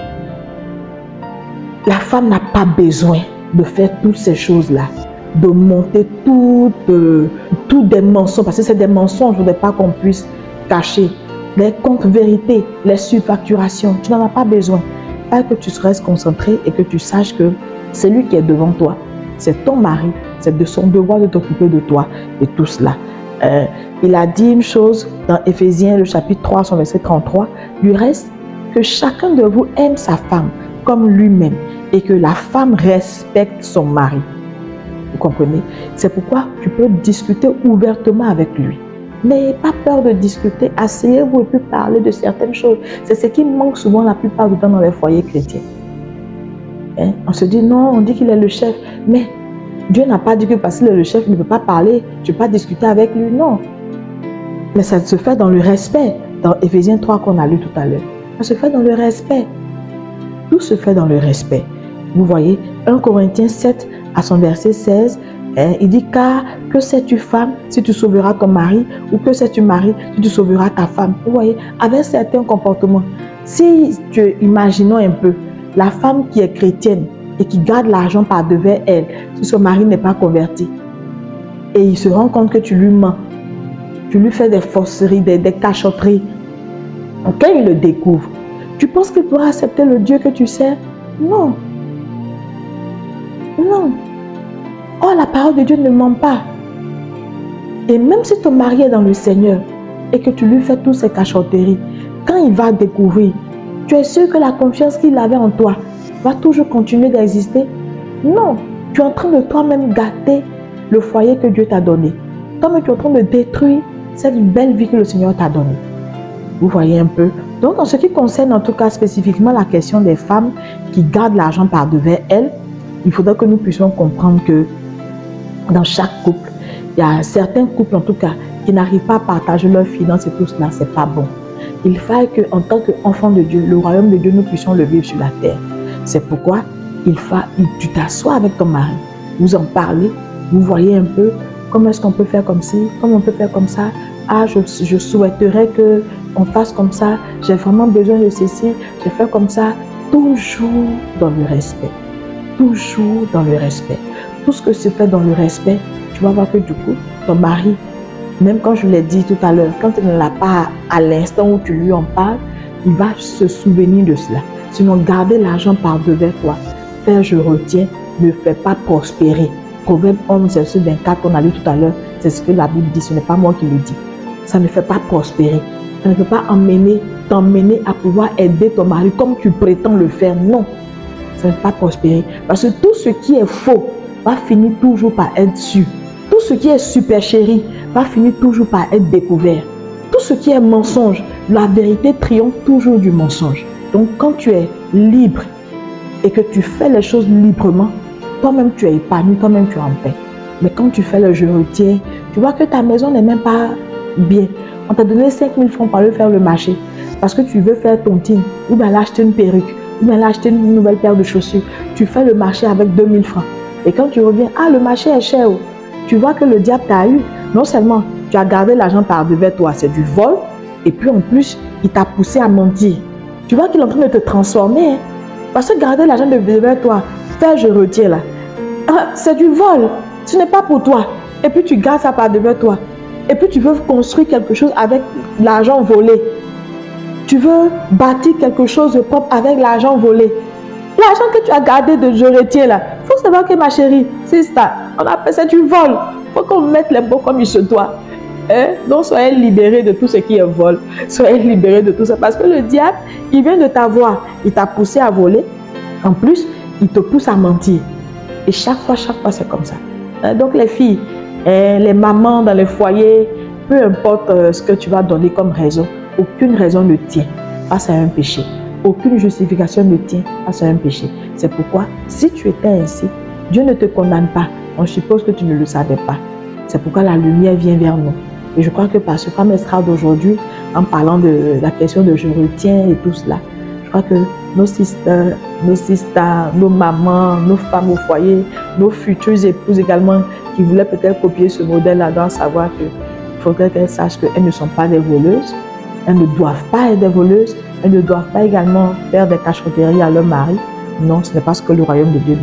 la femme n'a pas besoin de faire toutes ces choses-là, de monter toutes des mensonges, parce que c'est des mensonges, je ne voudrais pas qu'on puisse cacher, les contre-vérités, les surfacturations, tu n'en as pas besoin. Pas que tu restes concentré et que tu saches que c'est lui qui est devant toi, c'est ton mari, c'est de son devoir de t'occuper de toi et tout cela. Il a dit une chose dans Éphésiens, le chapitre 3, son verset 33. Du reste, que chacun de vous aime sa femme comme lui-même et que la femme respecte son mari. Vous comprenez? C'est pourquoi tu peux discuter ouvertement avec lui. N'ayez pas peur de discuter. Asseyez-vous et puis parler de certaines choses. C'est ce qui manque souvent la plupart du temps dans les foyers chrétiens. Hein? On se dit non, on dit qu'il est le chef. Mais Dieu n'a pas dit que parce qu'il est le chef, il ne peut pas parler, tu ne peux pas discuter avec lui, non. Mais ça se fait dans le respect. Dans Éphésiens 3 qu'on a lu tout à l'heure. Ça se fait dans le respect. Tout se fait dans le respect. Vous voyez, 1 Corinthiens 7 à son verset 16, il dit, car que sais-tu femme si tu sauveras ton mari, ou que sais-tu mari si tu sauveras ta femme. Vous voyez, avec certains comportements, si tu imaginons un peu, la femme qui est chrétienne et qui garde l'argent par devers elle, si son mari n'est pas converti, et il se rend compte que tu lui mens, tu lui fais des fausseries, des cachotteries, quand il le découvre, tu penses qu'il doit accepter le Dieu que tu sers? Non. Non. Oh, la parole de Dieu ne ment pas. Et même si ton mari est dans le Seigneur et que tu lui fais toutes ces cachotteries, quand il va découvrir, tu es sûr que la confiance qu'il avait en toi va toujours continuer d'exister? Non, tu es en train de toi-même gâter le foyer que Dieu t'a donné. Toi-même, tu es en train de détruire cette belle vie que le Seigneur t'a donnée. Vous voyez un peu? Donc, en ce qui concerne en tout cas spécifiquement la question des femmes qui gardent l'argent par devers elles, il faudra que nous puissions comprendre que dans chaque couple, il y a certains couples en tout cas qui n'arrivent pas à partager leurs finances et tout cela, c'est pas bon. Il faut qu'en tant qu'enfant de Dieu, le royaume de Dieu, nous puissions le vivre sur la terre. C'est pourquoi tu t'assois avec ton mari, vous en parlez, vous voyez un peu comment est-ce qu'on peut faire comme ci, comment on peut faire comme ça. Ah, je souhaiterais qu'on fasse comme ça, j'ai vraiment besoin de ceci, je fais comme ça, toujours dans le respect. Toujours dans le respect. Tout ce que se fait dans le respect, tu vas voir que du coup, ton mari, même quand je l'ai dit tout à l'heure, quand il ne l'a pas à l'instant où tu lui en parles, il va se souvenir de cela. Sinon, garder l'argent par devers toi, faire je retiens, ne fait pas prospérer. Proverbe 11, verset 24, on a lu tout à l'heure, c'est ce que la Bible dit, ce n'est pas moi qui le dis. Ça ne fait pas prospérer. Ça ne peut pas t'emmener à pouvoir aider ton mari comme tu prétends le faire. Non, ça ne peut pas prospérer. Parce que tout ce qui est faux va finir toujours par être su. Tout ce qui est supercherie va finir toujours par être découvert. Tout ce qui est mensonge, la vérité triomphe toujours du mensonge. Donc quand tu es libre et que tu fais les choses librement, toi-même tu es épanoui, toi-même tu es en paix. Mais quand tu fais le je retiens, tu vois que ta maison n'est même pas bien. On t'a donné 5 000 francs pour aller faire le marché parce que tu veux faire ton team, ou bien acheter une perruque, ou bien acheter une nouvelle paire de chaussures. Tu fais le marché avec 2 000 francs. Et quand tu reviens, ah, le marché est cher. Tu vois que le diable t'a eu. Non seulement tu as gardé l'argent par devers toi, c'est du vol, et puis en plus, il t'a poussé à mentir. Tu vois qu'il est en train de te transformer. Hein? Parce que garder l'argent de devers toi, faire je retiens là, c'est du vol. Ce n'est pas pour toi. Et puis tu gardes ça par devers toi. Et puis tu veux construire quelque chose avec l'argent volé. Tu veux bâtir quelque chose de propre avec l'argent volé. L'argent que tu as gardé de je retiens là, il faut savoir que ma chérie, c'est ça. On appelle ça du vol. Il faut qu'on mette les mots comme il se doit. Hein? Donc soyez libérés de tout ce qui est vol. Soyez libérés de tout ça. Parce que le diable, il vient de t'avoir. Il t'a poussé à voler. En plus, il te pousse à mentir. Et chaque fois, c'est comme ça. Hein? Donc les filles, les mamans dans les foyers, peu importe ce que tu vas donner comme raison, aucune raison ne tient face à un péché. Aucune justification ne tient face à un péché. C'est pourquoi, si tu étais ainsi, Dieu ne te condamne pas. On suppose que tu ne le savais pas. C'est pourquoi la lumière vient vers nous. Et je crois que par ce Femme Extra d'aujourd'hui, en parlant de la question de je retiens et tout cela, je crois que nos sisters, nos mamans, nos femmes au foyer, nos futures épouses également, qui voulaient peut-être copier ce modèle-là, doivent savoir qu'il faudrait qu'elles sachent qu'elles ne sont pas des voleuses. Elles ne doivent pas être des voleuses. Elles ne doivent pas également faire des cachotteries à leur mari. Non, ce n'est pas ce que le royaume de Dieu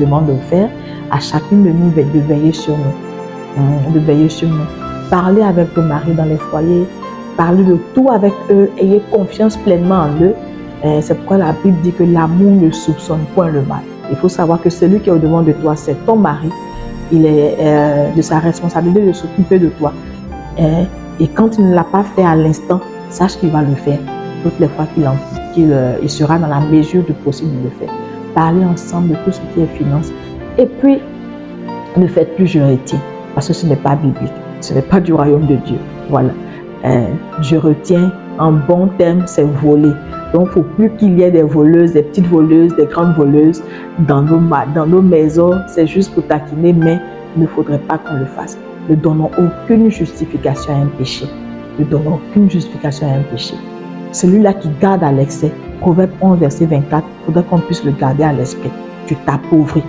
demande de faire. À chacune de nous de veiller sur nous. De veiller sur nous. Parlez avec ton mari dans les foyers. Parlez de tout avec eux. Ayez confiance pleinement en eux. C'est pourquoi la Bible dit que l'amour ne soupçonne point le mal. Il faut savoir que celui qui est au-devant de toi, c'est ton mari. Il est de sa responsabilité de s'occuper de toi. Et quand il ne l'a pas fait à l'instant, sache qu'il va le faire. Toutes les fois qu'il sera dans la mesure du possible de le faire. Parlez ensemble de tout ce qui est finance. Et puis, ne faites plus je retiens. Parce que ce n'est pas biblique. Ce n'est pas du royaume de Dieu. Voilà. Je retiens, en bon terme, c'est voler. Donc, il ne faut plus qu'il y ait des voleuses, des petites voleuses, des grandes voleuses dans nos maisons. C'est juste pour taquiner, mais il ne faudrait pas qu'on le fasse. Ne donnons aucune justification à un péché. Ne donnons aucune justification à un péché. Celui-là qui garde à l'excès, Proverbe 11, verset 24, il faudrait qu'on puisse le garder à l'esprit. Tu t'appauvris.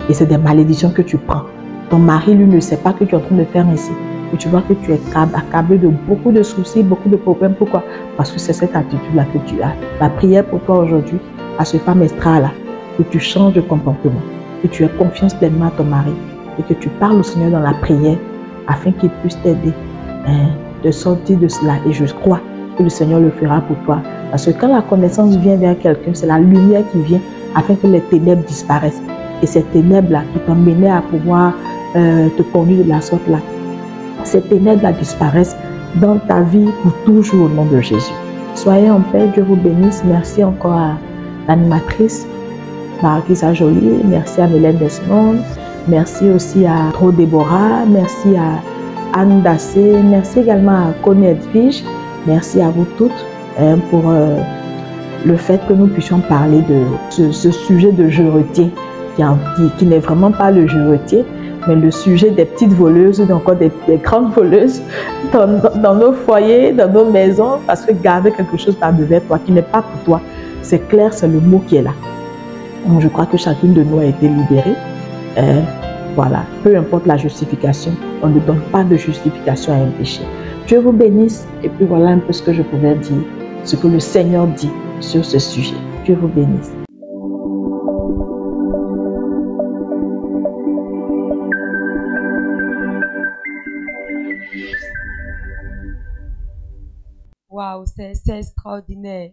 Et c'est des malédictions que tu prends. Ton mari, lui, ne sait pas que tu es en train de faire ainsi. Et tu vois que tu es accablé de beaucoup de soucis, beaucoup de problèmes. Pourquoi? Parce que c'est cette attitude-là que tu as. La prière pour toi aujourd'hui, à ce Femme Extra-là, que tu changes de comportement, que tu aies confiance pleinement à ton mari et que tu parles au Seigneur dans la prière afin qu'il puisse t'aider de sortir de cela. Et je crois que le Seigneur le fera pour toi. Parce que quand la connaissance vient vers quelqu'un, c'est la lumière qui vient afin que les ténèbres disparaissent. Et ces ténèbres-là qui t'ont mené à pouvoir te conduire de la sorte-là, ces ténèbres disparaissent dans ta vie pour toujours au nom de Jésus. Soyez en paix, Dieu vous bénisse. Merci encore à l'animatrice Marquisa Joly, merci à Mélène Desmond, merci aussi à Tro Déborah, merci à Anne Dassé, merci également à Connie Edwige, merci à vous toutes pour le fait que nous puissions parler de ce sujet de juretier, qui n'est vraiment pas le juretier, mais le sujet des petites voleuses, encore des grandes voleuses dans nos foyers, dans nos maisons, parce que garder quelque chose par devers toi qui n'est pas pour toi, c'est clair, c'est le mot qui est là. Donc, je crois que chacune de nous a été libérée. Voilà, peu importe la justification, on ne donne pas de justification à un péché. Dieu vous bénisse, et puis voilà un peu ce que je pouvais dire, ce que le Seigneur dit sur ce sujet. Dieu vous bénisse. Waouh, c'est extraordinaire.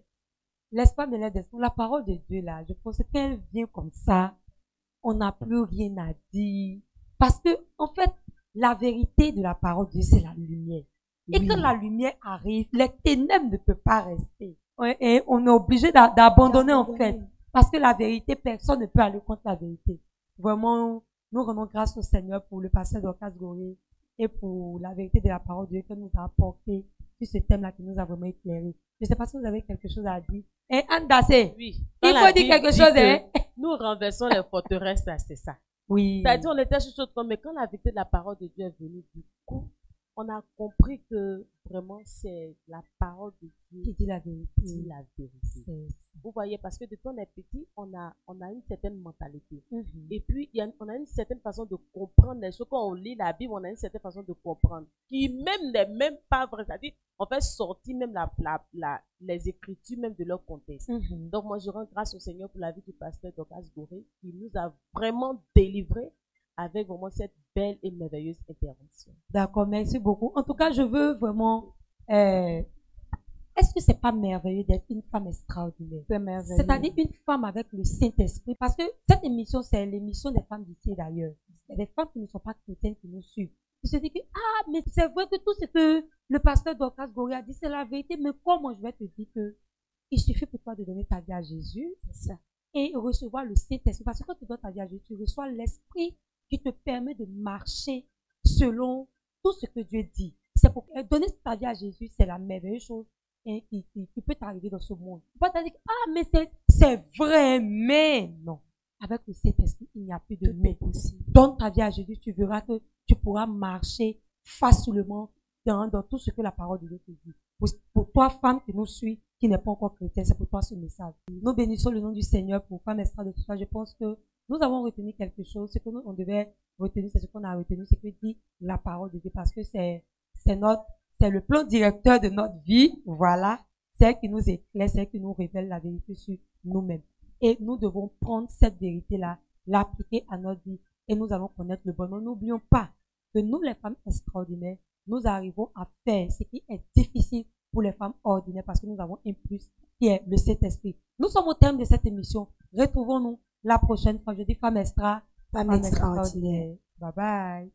Laisse-moi me l'aider. La parole de Dieu, là, je pense qu'elle vient comme ça, on n'a plus rien à dire. Parce que, en fait, la vérité de la parole de Dieu, c'est la lumière. Et quand la lumière arrive, les ténèbres ne peuvent pas rester. Et on est obligé d'abandonner, en fait. Parce que la vérité, personne ne peut aller contre la vérité. Vraiment, nous rendons grâce au Seigneur pour le pasteur Dorcas Gorée et pour la vérité de la parole de Dieu que nous a apporté sur ce thème-là qui nous a vraiment éclairé. Je ne sais pas si vous avez quelque chose à dire. Et Anne Dassé, oui, il faut dire quelque chose, hein? Nous renversons les forteresses, là, c'est ça. Oui. C'est-à-dire, on était sur comme, mais quand la vérité de la parole de Dieu est venue, du coup, on a compris que vraiment c'est la parole de Dieu qui dit la vérité. Vous voyez, parce que depuis on est petit, on a une certaine mentalité. Et puis, on a une certaine façon de comprendre les choses. Quand on lit la Bible, on a une certaine façon de comprendre, qui même n'est même pas vraie. C'est-à-dire, on fait sortir même les Écritures même de leur contexte. Donc, moi, je rends grâce au Seigneur pour la vie du pasteur Dorcas Gorée, qui nous a vraiment délivrés avec vraiment cette belle et merveilleuse intervention. D'accord, merci beaucoup. En tout cas, je veux vraiment... est-ce que c'est pas merveilleux d'être une femme extraordinaire? C'est merveilleux. C'est-à-dire une femme avec le Saint-Esprit. Parce que cette émission, c'est l'émission des femmes d'ici et d'ailleurs. Il y a des femmes qui ne sont pas chrétiennes qui nous suivent. Qui se disent que, ah, mais c'est vrai que tout ce que le pasteur Dorcas Gorée a dit, c'est la vérité. Mais comment je vais te dire que il suffit pour toi de donner ta vie à Jésus, c'est ça, et recevoir le Saint-Esprit. Parce que quand tu donnes ta vie à Jésus, tu reçois l'Esprit qui te permet de marcher selon tout ce que Dieu dit. C'est pour donner ta vie à Jésus, c'est la merveilleuse chose qui peut t'arriver dans ce monde. Tu peux te dire, ah, mais c'est vrai, mais non. Avec le Saint-Esprit, il n'y a plus de mais. Donne ta vie à Jésus, tu verras que tu pourras marcher facilement dans tout ce que la parole de Dieu te dit. Pour toi, femme qui nous suit, qui n'est pas encore chrétienne, c'est pour toi ce message. Nous bénissons le nom du Seigneur pour Femme Extra de tout ça. Je pense que nous avons retenu quelque chose. Ce que nous, on devait retenir, c'est ce qu'on a retenu, c'est que dit la parole de Dieu, parce que c'est le plan directeur de notre vie. Voilà. C'est elle qui nous éclaire, c'est elle qui nous révèle la vérité sur nous-mêmes. Et nous devons prendre cette vérité-là, l'appliquer à notre vie, et nous allons connaître le bonheur. N'oublions pas que nous, les femmes extraordinaires, nous arrivons à faire ce qui est difficile pour les femmes ordinaires, parce que nous avons un plus qui est le Saint-Esprit. Nous sommes au terme de cette émission. Retrouvons-nous la prochaine fois. Je dis Femme Extra, Femme Extraordinaire. Bye bye.